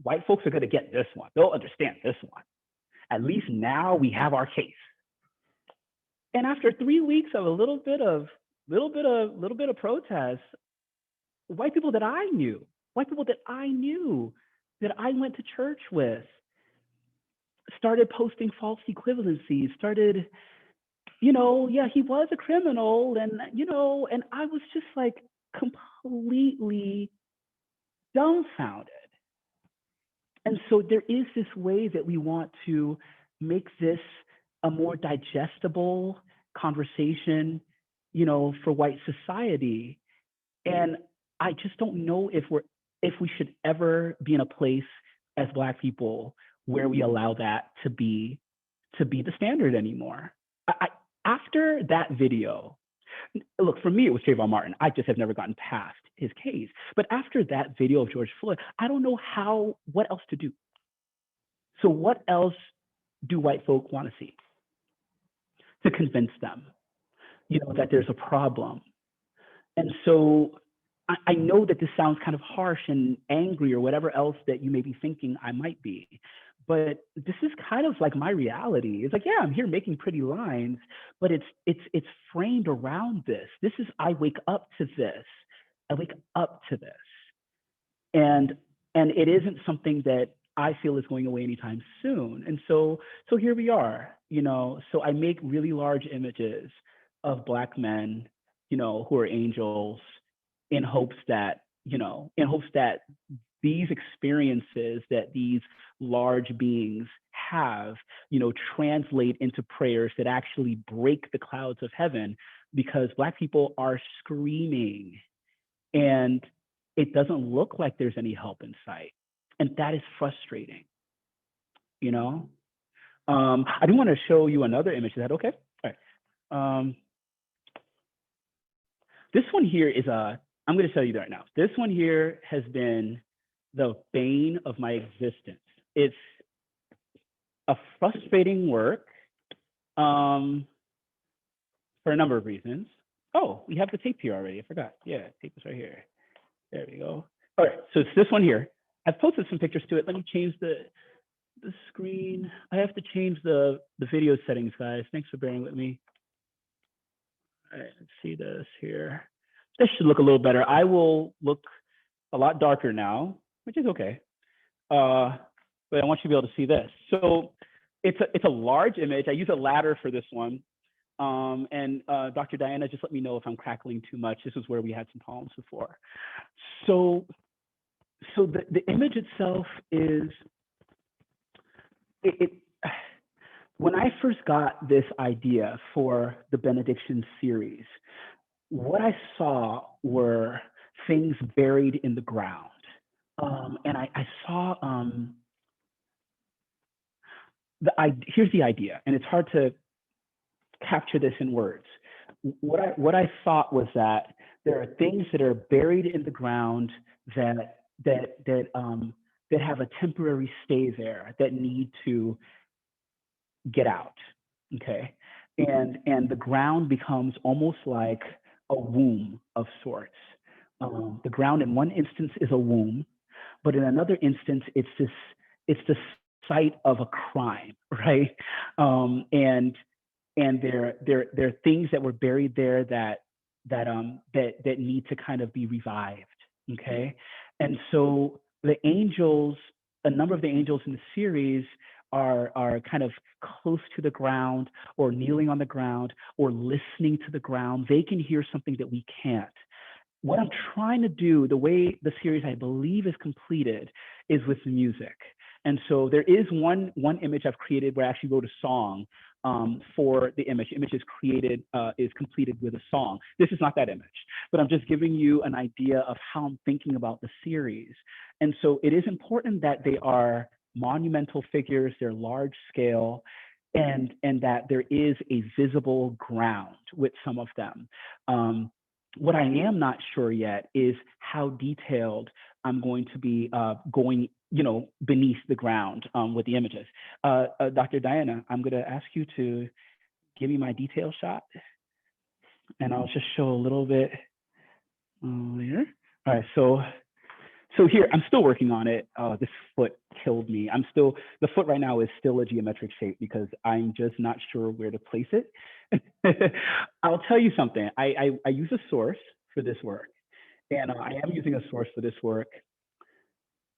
Speaker 2: white folks are going to get this one. They'll understand this one. At least now we have our case. And after 3 weeks of a little bit of protest, white people that I knew, that I went to church with, started posting false equivalencies, started, yeah, he was a criminal, and I was just like completely dumbfounded. And so there is this way that we want to make this a more digestible conversation, for white society. And I just don't know if we should ever be in a place as Black people where we allow that to be the standard anymore. After that video, look, for me, it was Trayvon Martin. I just have never gotten past his case. But after that video of George Floyd, I don't know what else to do. So what else do white folk want to see? to convince them, that there's a problem. And so I know that this sounds kind of harsh and angry or whatever else that you may be thinking I might be, but this is kind of like my reality. It's like, yeah, I'm here making pretty lines, but it's framed around this. This is, I wake up to this. I wake up to this. And it isn't something that I feel is going away anytime soon. And so here we are, so I make really large images of Black men, who are angels, in hopes that these experiences that these large beings have, translate into prayers that actually break the clouds of heaven, because Black people are screaming and it doesn't look like there's any help in sight. And that is frustrating, I do want to show you another image. Is that okay? All right. This one here is I'm going to tell you that right now. This one here has been the bane of my existence. It's a frustrating work for a number of reasons. Oh, we have the tape here already. I forgot. Yeah, tape is right here. There we go. All right, so it's this one here. I've posted some pictures to it. Let me change the screen. I have to change the video settings, guys. Thanks for bearing with me. All right, let's see this here. This should look a little better. I will look a lot darker now, which is okay. But I want you to be able to see this. So it's a large image. I use a ladder for this one. And Dr. Diana, just let me know if I'm crackling too much. This is where we had some problems before. So the image itself is, when I first got this idea for the Benediction series, what I saw were things buried in the ground. And I saw, here's the idea, and it's hard to capture this in words. What I thought was that there are things that are buried in the ground that have a temporary stay there, that need to get out, okay? And the ground becomes almost like a womb of sorts. The ground in one instance is a womb, but in another instance, it's the site of a crime, right? And there are things that were buried there that need to kind of be revived, okay? And so the angels, a number of the angels in the series are kind of close to the ground, or kneeling on the ground, or listening to the ground. They can hear something that we can't. What I'm trying to do, the way the series I believe is completed, is with music. And so there is one image I've created where I actually wrote a song for the image. The image is completed with a song. This is not that image, but I'm just giving you an idea of how I'm thinking about the series. And so it is important that they are monumental figures, they're large scale, and that there is a visible ground with some of them. What I am not sure yet is how detailed I'm going to be going, beneath the ground with the images. Dr. Diana, I'm going to ask you to give me my detail shot, and I'll just show a little bit here. All right, so here, I'm still working on it. This foot killed me. The foot right now is still a geometric shape because I'm just not sure where to place it. I'll tell you something. I use a source for this work, and I am using a source for this work,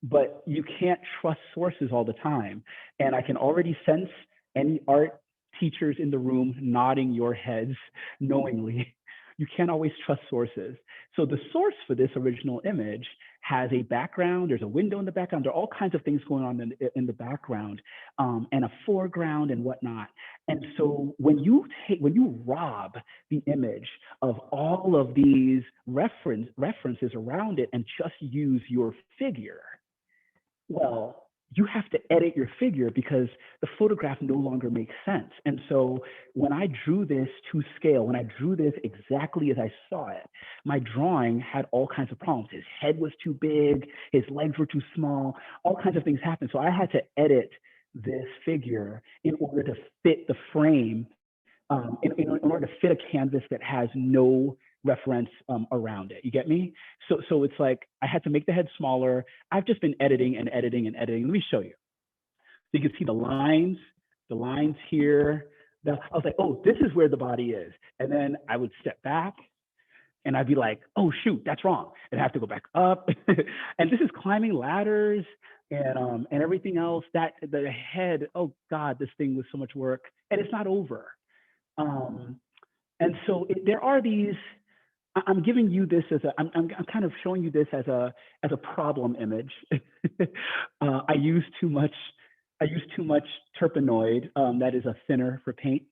Speaker 2: but you can't trust sources all the time. And I can already sense any art teachers in the room nodding your heads knowingly. You can't always trust sources. So the source for this original image has a background, there's a window in the background, there are all kinds of things going on in the background, and a foreground and whatnot. And so when you rob the image of all of these references around it and just use your figure, well, you have to edit your figure because the photograph no longer makes sense. And so when I drew this to scale, when I drew this exactly as I saw it, my drawing had all kinds of problems. His head was too big, his legs were too small, all kinds of things happened. So I had to edit this figure in order to fit the frame in order to fit a canvas that has no reference around it. You get me? So it's like I had to make the head smaller. I've just been editing and editing and editing. Let me show you. So you can see the lines here. I was like, oh, this is where the body is. And then I would step back and I'd be like, oh, shoot, that's wrong. And I have to go back up. And this is climbing ladders and everything else. That the head, oh God, this thing was so much work. And it's not over. And so there are these, I'm giving you this as I'm kind of showing you this as a problem image. I use too much terpenoid, that is a thinner for paint,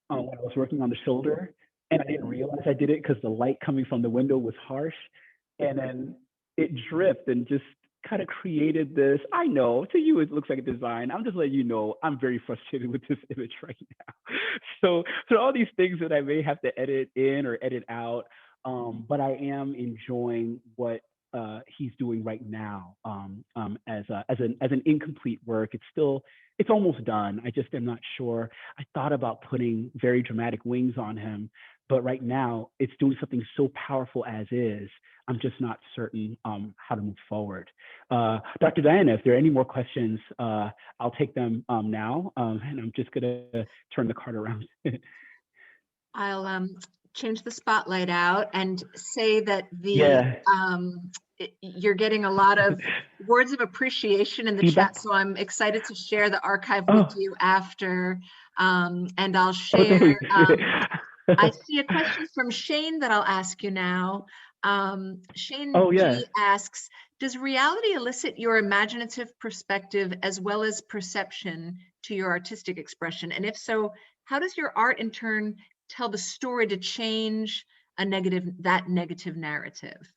Speaker 2: when I was working on the shoulder, and I didn't realize I did it because the light coming from the window was harsh, and then it dripped and just kind of created this. I know to you it looks like a design. I'm just letting you know I'm very frustrated with this image right now. So all these things that I may have to edit in or edit out, but I am enjoying what he's doing right now as an incomplete work. It's almost done. I just am not sure. I thought about putting very dramatic wings on him, but right now it's doing something so powerful as is. I'm just not certain how to move forward. Dr. Diana, if there are any more questions, I'll take them now, and I'm just gonna turn the card around.
Speaker 1: I'll change the spotlight out and say that you're getting a lot of words of appreciation in the
Speaker 2: Feedback?
Speaker 1: chat, so I'm excited to share the archive
Speaker 2: Oh.
Speaker 1: with you after, and I'll
Speaker 2: Oh,
Speaker 1: share.
Speaker 2: thanks.
Speaker 1: I see a question from Shane that I'll ask you now. Shane G asks, does reality elicit your imaginative perspective as well as perception to your artistic expression? And if so, how does your art in turn tell the story to change that negative narrative?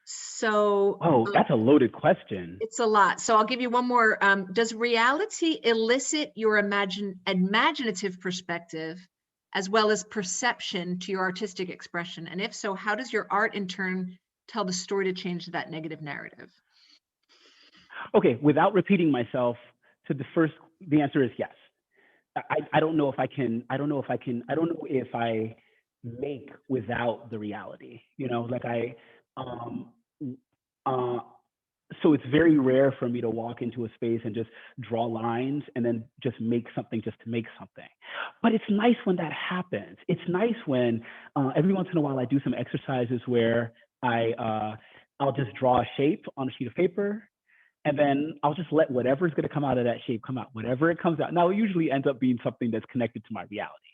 Speaker 1: So,
Speaker 2: oh, that's a loaded question.
Speaker 1: It's a lot. So I'll give you one more. Does reality elicit your imaginative perspective as well as perception to your artistic expression? And if so, how does your art in turn tell the story to change that negative narrative?
Speaker 2: Okay, without repeating myself, the answer is yes. I don't know if I make without the reality, so it's very rare for me to walk into a space and just draw lines and then just make something just to make something. But it's nice when that happens. It's nice when every once in a while I do some exercises where I'll just draw a shape on a sheet of paper, and then I'll just let whatever's going to come out of that shape come out, whatever it comes out. Now, it usually ends up being something that's connected to my reality.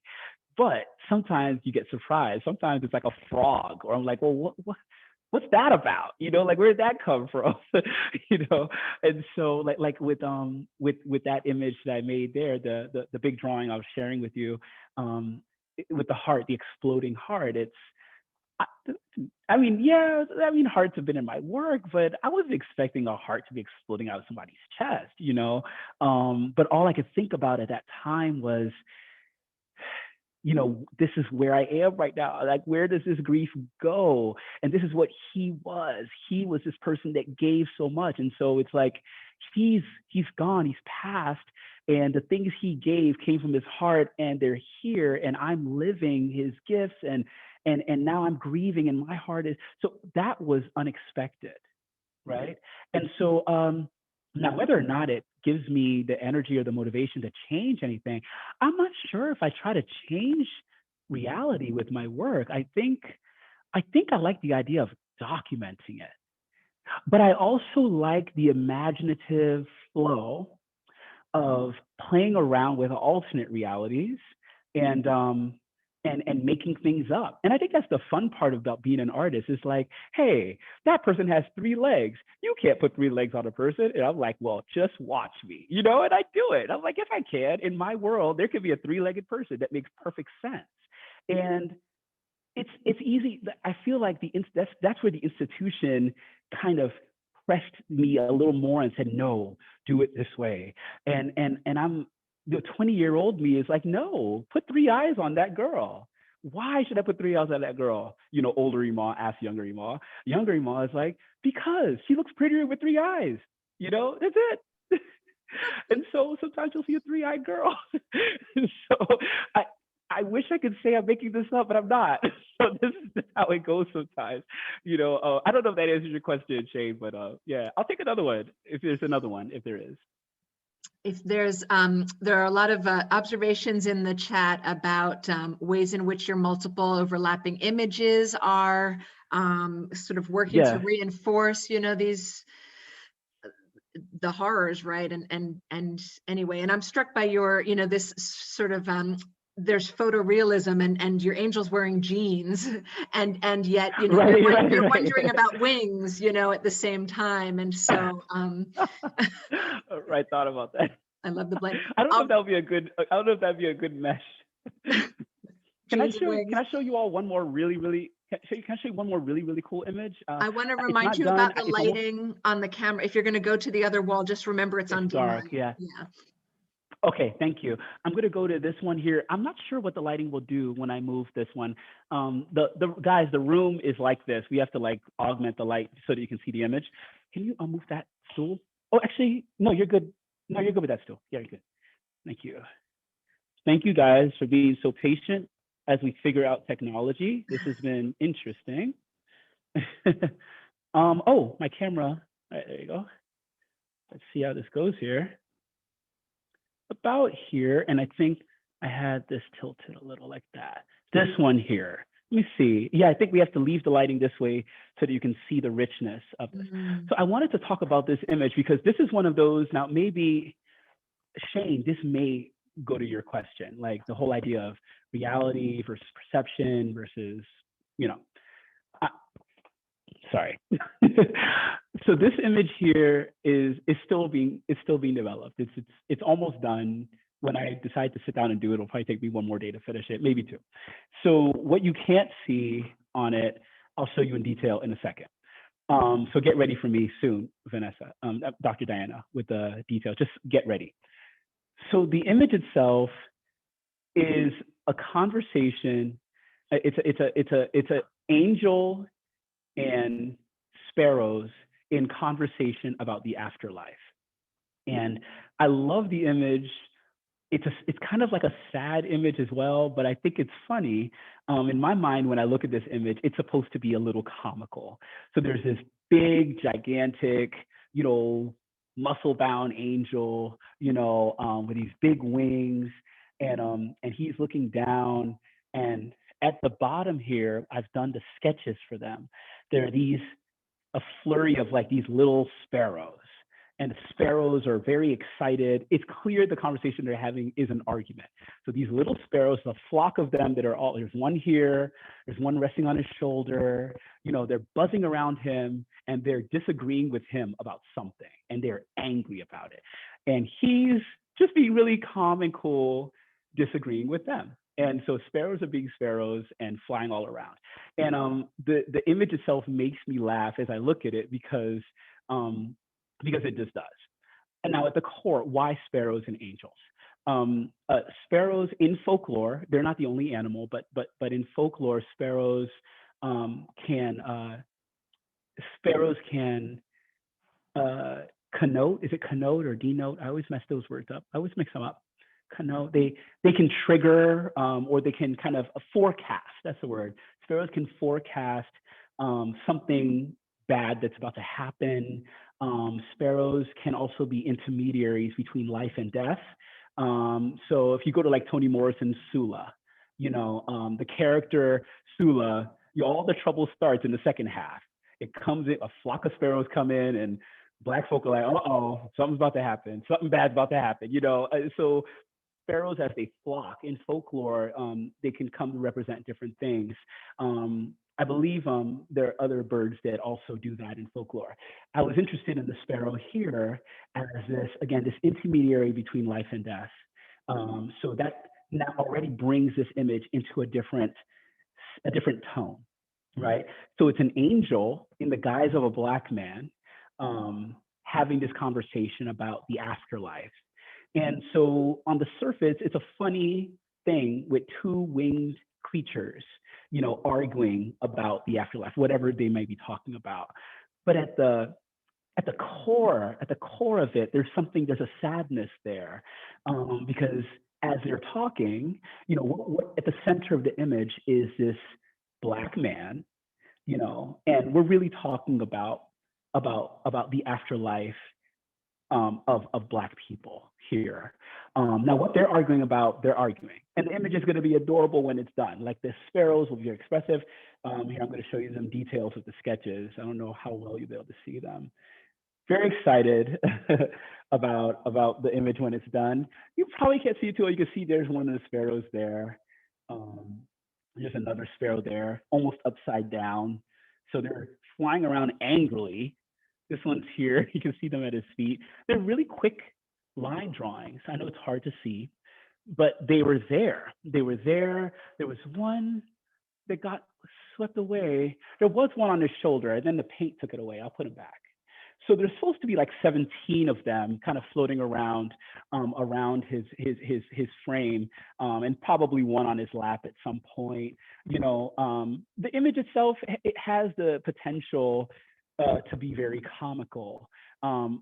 Speaker 2: But sometimes you get surprised. Sometimes it's like a frog, or I'm like, well, what's that about? Like, where did that come from? And so like with that image that I made there, the big drawing I was sharing with you, with the heart, the exploding heart, hearts have been in my work, but I wasn't expecting a heart to be exploding out of somebody's chest, but all I could think about at that time was, this is where I am right now. Like, where does this grief go? And this is what he was. He was this person that gave so much. And so it's like, he's gone, he's passed. And the things he gave came from his heart, and they're here, and I'm living his gifts, and now I'm grieving, and my heart is, so that was unexpected, right? And so now, whether or not it gives me the energy or the motivation to change anything, I'm not sure if I try to change reality with my work. I think I like the idea of documenting it, but I also like the imaginative flow of playing around with alternate realities and making things up. And I think that's the fun part about being an artist. Is like, hey, that person has 3 legs. You can't put 3 legs on a person. And I'm like, well, just watch me, and I do it. I'm like, if I can, in my world, there could be a 3-legged person that makes perfect sense. And it's easy. I feel like that's where the institution kind of pressed me a little more and said, no, do it this way. And I'm, the 20-year-old me is like, no, put 3 eyes on that girl. Why should I put 3 eyes on that girl? Older Imo asks younger Imo. Younger Imo is like, because she looks prettier with 3 eyes. That's it. And so sometimes you'll see a three-eyed girl. So I, I wish I could say I'm making this up, but I'm not. So this is just how it goes sometimes. I don't know if that answers your question, Shane, but yeah, I'll take another one if there's another one, if there is.
Speaker 1: If there are a lot of observations in the chat about ways in which your multiple overlapping images are sort of working to
Speaker 2: Yeah.
Speaker 1: reinforce, the horrors, right? And anyway, and I'm struck by your, this sort of there's photorealism and your angel's wearing jeans and yet,
Speaker 2: Right,
Speaker 1: you're
Speaker 2: right.
Speaker 1: wondering about wings, at the same time. And so
Speaker 2: Right, thought about that.
Speaker 1: I love the blend.
Speaker 2: I don't know if that would be a good. I don't know if that'd be a good mesh. Can I
Speaker 1: Jeans and wings.
Speaker 2: show you all one more really? Can I show you one more really cool image?
Speaker 1: I want to
Speaker 2: it's
Speaker 1: remind
Speaker 2: not
Speaker 1: you
Speaker 2: done.
Speaker 1: about the
Speaker 2: It's almost-
Speaker 1: lighting on the camera. If you're going to go to the other wall, just remember it's on
Speaker 2: It's dark.
Speaker 1: D9.
Speaker 2: Yeah.
Speaker 1: Yeah.
Speaker 2: Okay, thank you. I'm going to go to this one here. I'm not sure what the lighting will do when I move this one. The guys, the room is like this. We have to like augment the light so that you can see the image. Can you move that stool? Oh, actually, no, you're good. No, you're good with that stool. Yeah, you're good. Thank you. Thank you guys for being so patient as we figure out technology. This has been interesting. Oh, my camera. All right, there you go. Let's see how this goes here. About here, and I think I had this tilted a little like that. This one here. Let me see. Yeah, I think we have to leave the lighting this way so that you can see the richness of this. So I wanted to talk about this image because this is one of those, now maybe, Shane, this may go to your question, like the whole idea of reality versus perception versus, sorry. So this image here is still being developed. It's almost done. When I decide to sit down and do it, it'll probably take me one more day to finish it, maybe two. So what you can't see on it, I'll show you in detail in a second. So get ready for me soon, Vanessa, Dr. Diana, with the details. Just get ready. So the image itself is a conversation. It's an angel and sparrows in conversation about the afterlife. And I love the image. It's kind of like a sad image as well, but I think it's funny. In my mind, when I look at this image, it's supposed to be a little comical. So there's this big, gigantic, muscle-bound angel, with these big wings, and he's looking down. And at the bottom here, I've done the sketches for them. There are a flurry of like these little sparrows. And the sparrows are very excited. It's clear the conversation they're having is an argument. So these little sparrows, a flock of them that are all, there's one here, there's one resting on his shoulder, they're buzzing around him and they're disagreeing with him about something and they're angry about it. And he's just being really calm and cool, disagreeing with them. And so sparrows are being sparrows and flying all around. And the image itself makes me laugh as I look at it because it just does. And now at the core, why sparrows and angels? Sparrows in folklore, they're not the only animal, but in folklore, sparrows can connote. Is it connote or denote? I always mess those words up. I always mix them up. Connote. They can trigger or they can kind of forecast. That's the word. Sparrows can forecast something bad that's about to happen. Sparrows can also be intermediaries between life and death. So if you go to like Toni Morrison's Sula, the character Sula, all the trouble starts in the second half. It comes in, a flock of sparrows come in and Black folk are like, uh-oh, something's about to happen. Something bad's about to happen, So sparrows as they flock in folklore, they can come to represent different things. I believe there are other birds that also do that in folklore. I was interested in the sparrow here as this intermediary between life and death. So that now already brings this image into a different tone, right? So it's an angel in the guise of a Black man having this conversation about the afterlife. And so on the surface, it's a funny thing with two winged creatures, arguing about the afterlife, whatever they may be talking about. But at the at the core of it, there's a sadness there, because as they're talking, what at the center of the image is this Black man, and we're really talking about the afterlife, of Black people here. Now, what they're arguing about, and the image is going to be adorable when it's done. Like the sparrows will be very expressive. Here, I'm going to show you some details of the sketches. I don't know how well you'll be able to see them. Very excited about the image when it's done. You probably can't see it too well. You can see there's one of the sparrows there. There's another sparrow there, almost upside down. So they're flying around angrily. This one's here. You can see them at his feet. They're really quick line drawings. I know it's hard to see, but they were there. They were there. There was one that got swept away. There was one on his shoulder, and then the paint took it away. I'll put it back. So there's supposed to be like 17 of them kind of floating around his frame, and probably one on his lap at some point. The image itself, it has the potential to be very comical,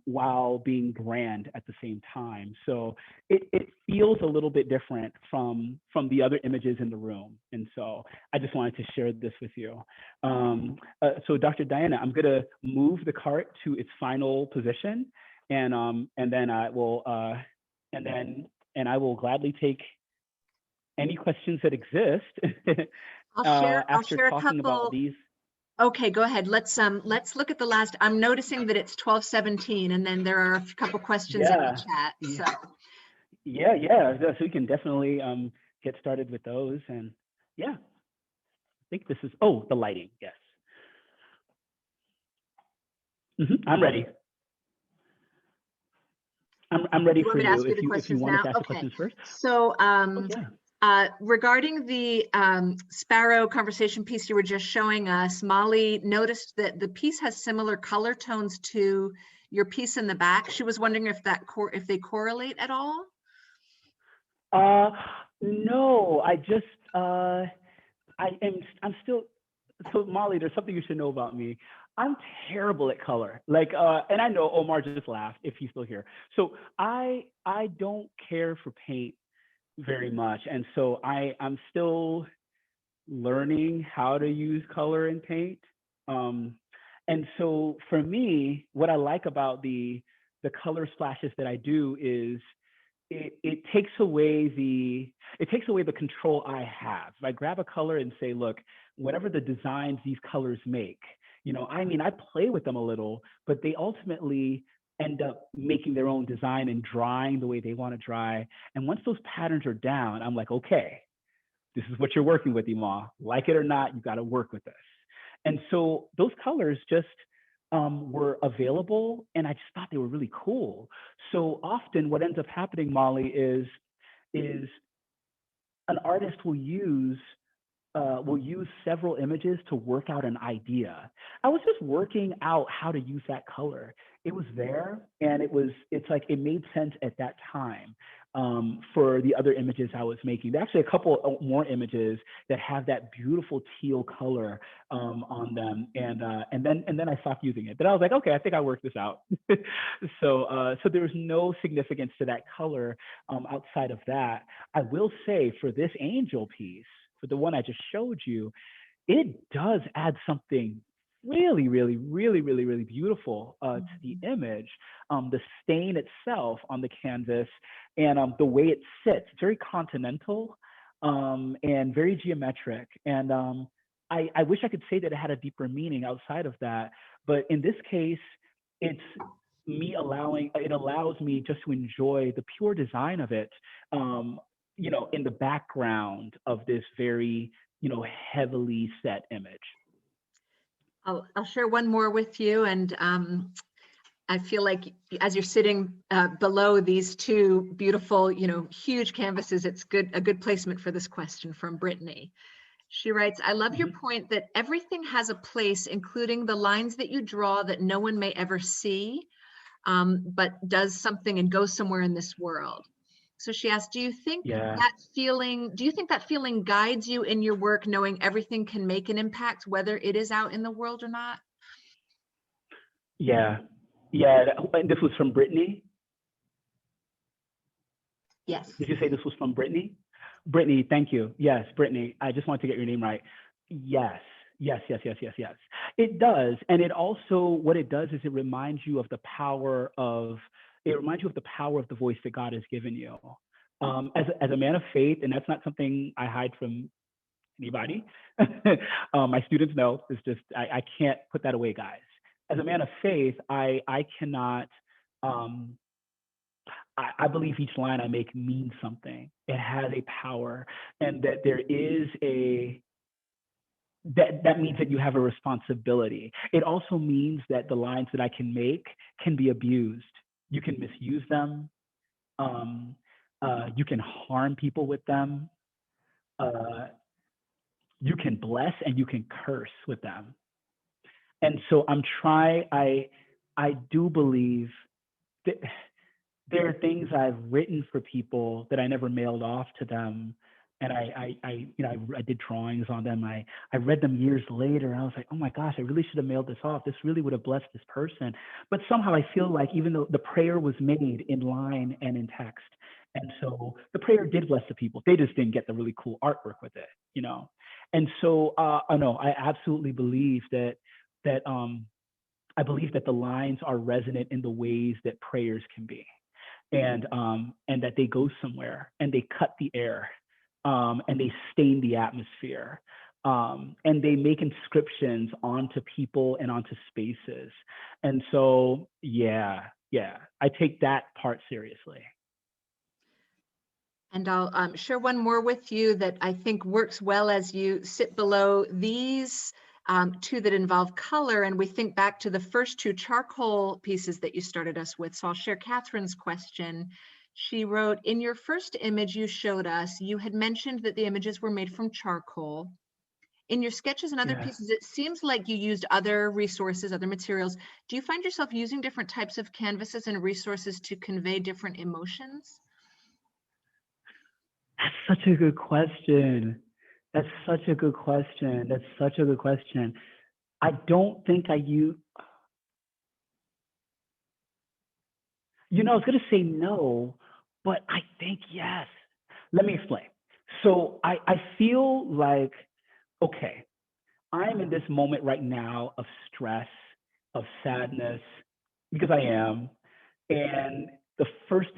Speaker 2: while being grand at the same time. So it feels a little bit different from the other images in the room. And so I just wanted to share this with you. So Dr. Diana, I'm gonna move the cart to its final position, and then I will gladly take any questions that exist.
Speaker 1: I'll share a
Speaker 2: talking about
Speaker 1: couple.
Speaker 2: these.
Speaker 1: Okay, go ahead. Let's look at the last. I'm noticing that it's 12:17, and then there are a couple questions in the chat. So
Speaker 2: Yeah. So we can definitely get started with those. And yeah, I think this is the lighting. Yes. I'm ready. I'm ready for you. If you want to ask the questions first.
Speaker 1: So regarding the sparrow conversation piece you were just showing us, Molly noticed that the piece has similar color tones to your piece in the back. She was wondering if they correlate at all.
Speaker 2: No, I'm still. So Molly, there's something you should know about me. I'm terrible at color. And I know Omar just laughed if he's still here. So I don't care for paint very much, and so I'm still learning how to use color in paint. And so for me, what I like about the color splashes that I do is it takes away the control I have. If I grab a color and say, look, whatever the designs these colors make, I play with them a little, but they ultimately end up making their own design and drying the way they want to dry. And once those patterns are down, I'm like, okay, this is what you're working with, Imo. Like it or not, you got to work with this. And so those colors just were available, and I just thought they were really cool. So often what ends up happening, Molly, is an artist will use several images to work out an idea. I was just working out how to use that color. It was there, and it's like it made sense at that time for the other images I was making. There's actually a couple more images that have that beautiful teal color on them, and then I stopped using it. But I was like, okay, I think I worked this out. So there was no significance to that color outside of that. I will say for this angel piece, for the one I just showed you, it does add something really, really, really, really, really beautiful to the image. The stain itself on the canvas and the way it sits, it's very continental and very geometric. And I wish I could say that it had a deeper meaning outside of that, but in this case, it allows me just to enjoy the pure design of it, in the background of this very, heavily set image.
Speaker 1: I'll share one more with you, and I feel like as you're sitting below these two beautiful, huge canvases, it's a good placement for this question from Brittany. She writes, I love your point that everything has a place, including the lines that you draw that no one may ever see, but does something and goes somewhere in this world. So she asked, do you think that feeling guides you in your work, knowing everything can make an impact, whether it is out in the world or not?
Speaker 2: Yeah, Yeah, this was from Brittany.
Speaker 1: Yes.
Speaker 2: Did you say this was from Brittany? Brittany, thank you. Yes, Brittany. I just wanted to get your name right. Yes, yes. It does. And it also, what it does is it reminds you of the power of, it reminds you of the power of the voice that God has given you. As a man of faith, and that's not something I hide from anybody. My students know, it's just, I can't put that away, guys. As a man of faith, I cannot, I believe each line I make means something. It has a power, and that there is that means that you have a responsibility. It also means that the lines that I can make can be abused. You can misuse them. Um, you can harm people with them. Uh, you can bless and you can curse with them. And so I do believe that there are things I've written for people that I never mailed off to them. And I did drawings on them. I read them years later and I was like, oh my gosh, I really should have mailed this off. This really would have blessed this person. But somehow I feel like even though the prayer was made in line and in text, and so the prayer did bless the people, they just didn't get the really cool artwork with it, you know? And so, I absolutely believe that I believe that the lines are resonant in the ways that prayers can be, and that they go somewhere and they cut the air, and they stain the atmosphere, and they make inscriptions onto people and onto spaces. And so, yeah, I take that part seriously.
Speaker 1: And I'll share one more with you that I think works well as you sit below these two that involve color. And we think back to the first two charcoal pieces that you started us with. So I'll share Catherine's question. She wrote, in your first image you showed us, you had mentioned that the images were made from charcoal. In your sketches and other pieces, it seems like you used other resources, other materials. Do you find yourself using different types of canvases and resources to convey different emotions?
Speaker 2: That's such a good question. That's such a good question. That's such a good question. I don't think I use, I was going to say no, but I think yes. Let me explain. So I feel like, okay, I'm in this moment right now of stress, of sadness, because I am. And my first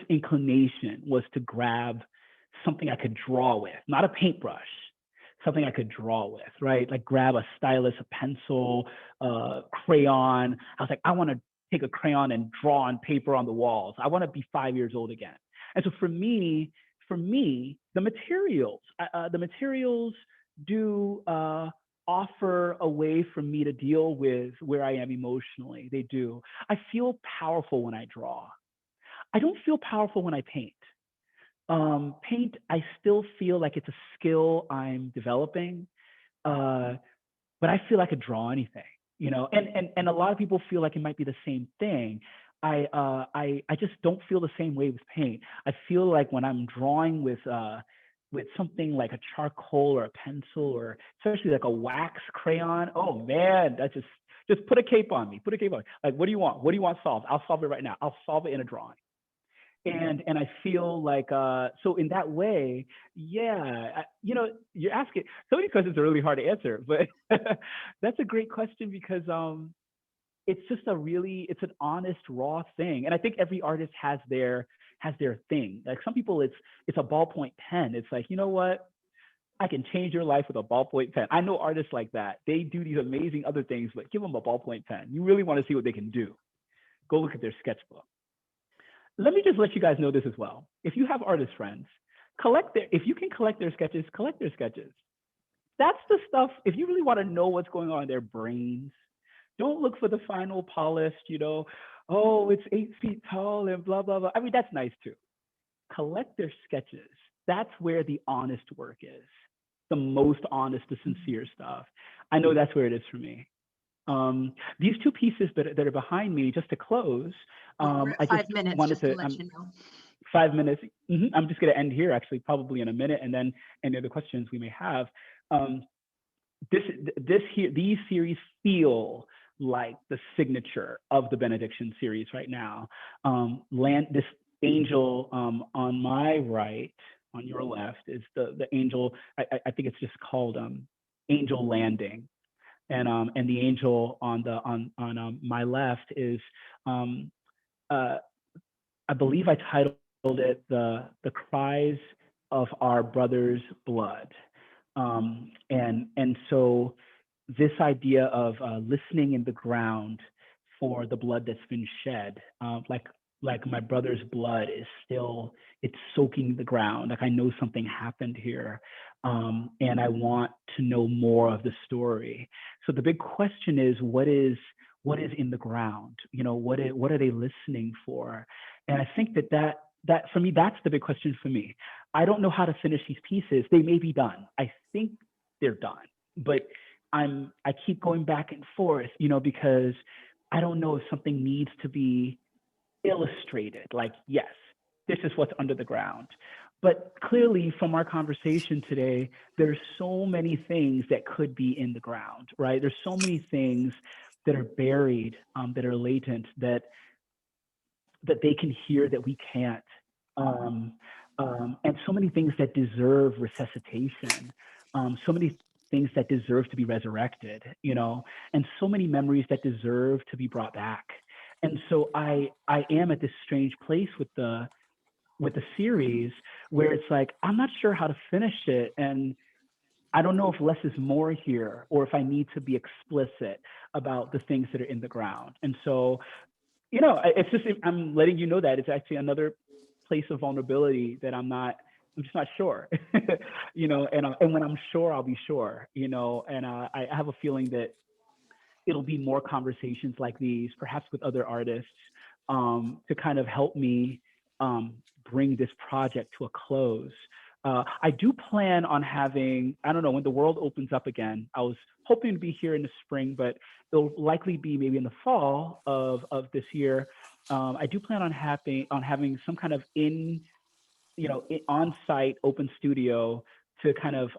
Speaker 2: inclination was to grab something I could draw with, not a paintbrush, something I could draw with, right? Like grab a stylus, a pencil, crayon. I was like, I want to take a crayon and draw on paper on the walls. I want to be 5 years old again. And so for me, the materials do offer a way for me to deal with where I am emotionally. They do. I feel powerful when I draw. I don't feel powerful when I paint. Paint, I still feel like it's a skill I'm developing, but I feel I could draw anything, and a lot of people feel like it might be the same thing. I just don't feel the same way with paint. I feel like when I'm drawing with something like a charcoal or a pencil, or especially like a wax crayon, oh man, that's just put a cape on me. Put a cape on me. Like, what do you want? What do you want solved? I'll solve it right now. I'll solve it in a drawing. And I feel like so in that way, yeah, you're asking so many questions are really hard to answer, but that's a great question because it's just it's an honest, raw thing. And I think every artist has their thing. Like some people it's a ballpoint pen. It's like, you know what? I can change your life with a ballpoint pen. I know artists like that. They do these amazing other things, but give them a ballpoint pen. You really want to see what they can do. Go look at their sketchbook. Let me just let you guys know this as well. If you have artist friends, if you can collect their sketches, collect their sketches. That's the stuff, if you really want to know what's going on in their brains, don't look for the final polished, oh, it's 8 feet tall and blah, blah, blah. I mean, that's nice too. Collect their sketches. That's where the honest work is. The most honest, the sincere stuff. I know that's where it is for me. These two pieces that are behind me, just to close,
Speaker 1: I just 5 minutes, wanted to let you know.
Speaker 2: 5 minutes. I'm just going to end here, actually, probably in a minute, and then any other questions we may have. These series feel like the signature of the Benediction series right now. This angel on my right, on your left, is the angel. I think it's just called angel landing, and the angel on my left is I believe I titled it the cries of our brother's blood, and so this idea of listening in the ground for the blood that's been shed, like my brother's blood is still, it's soaking the ground. Like I know something happened here, and I want to know more of the story. So the big question is, what is in the ground? You know, what are they listening for? And I think that for me, that's the big question for me. I don't know how to finish these pieces. They may be done. I think they're done, but I keep going back and forth, you know, because I don't know if something needs to be illustrated. Like, yes, this is what's under the ground. But clearly from our conversation today, there's so many things that could be in the ground, right? There's so many things that are buried, that are latent, that they can hear that we can't. And so many things that deserve resuscitation, so many things that deserve to be resurrected, you know, and so many memories that deserve to be brought back. And so I am at this strange place with the series where it's like, I'm not sure how to finish it. And I don't know if less is more here, or if I need to be explicit about the things that are in the ground. And so, you know, it's just, I'm letting you know that it's actually another place of vulnerability that I'm just not sure, you know, and when I'm sure, I'll be sure, you know, and I have a feeling that it'll be more conversations like these, perhaps with other artists, to kind of help me bring this project to a close. I do plan on having, I don't know, when the world opens up again, I was hoping to be here in the spring, but it'll likely be maybe in the fall of this year. I do plan on having some kind of on-site open studio to kind of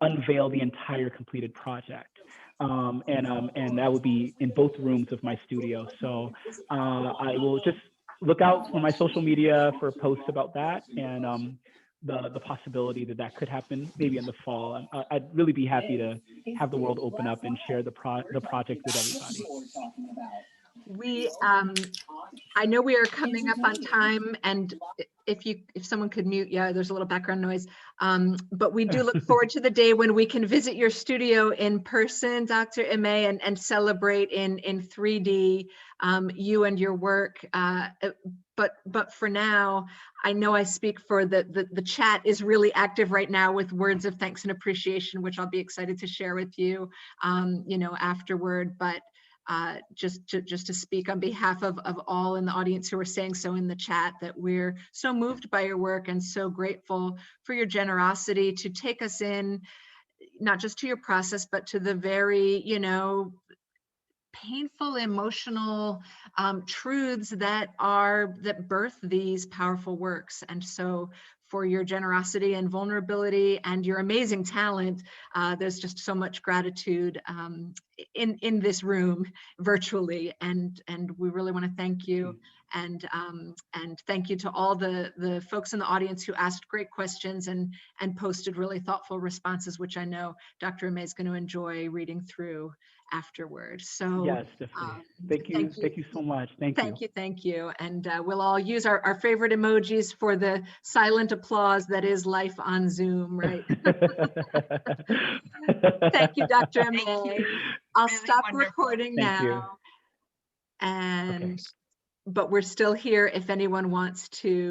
Speaker 2: unveil the entire completed project. And that would be in both rooms of my studio. So I will just look out for my social media for posts about that, and the possibility that could happen maybe in the fall. I'd really be happy to have the world open up and share the project with everybody.
Speaker 1: I know we are coming up on time, and if someone could mute, yeah, there's a little background noise. But we do look forward to the day when we can visit your studio in person, Dr. Imeh, and celebrate in 3D you and your work. But for now, I know I speak for the chat is really active right now with words of thanks and appreciation, which I'll be excited to share with you, you know, afterward. But just to speak on behalf of all in the audience who are saying so in the chat, that we're so moved by your work and so grateful for your generosity to take us in, not just to your process, but to the very, you know, painful, emotional truths that birth these powerful works. And so for your generosity and vulnerability and your amazing talent, there's just so much gratitude in this room virtually, and we really want to thank you, and thank you to all the folks in the audience who asked great questions and posted really thoughtful responses, which I know Dr. Imeh is going to enjoy reading through afterward. So
Speaker 2: yes, definitely. Thank you so much. Thank you. And
Speaker 1: we'll all use our favorite emojis for the silent applause that is life on Zoom, right? Thank you, Dr. Imeh. I'll stop recording now. And but we're still here if anyone wants to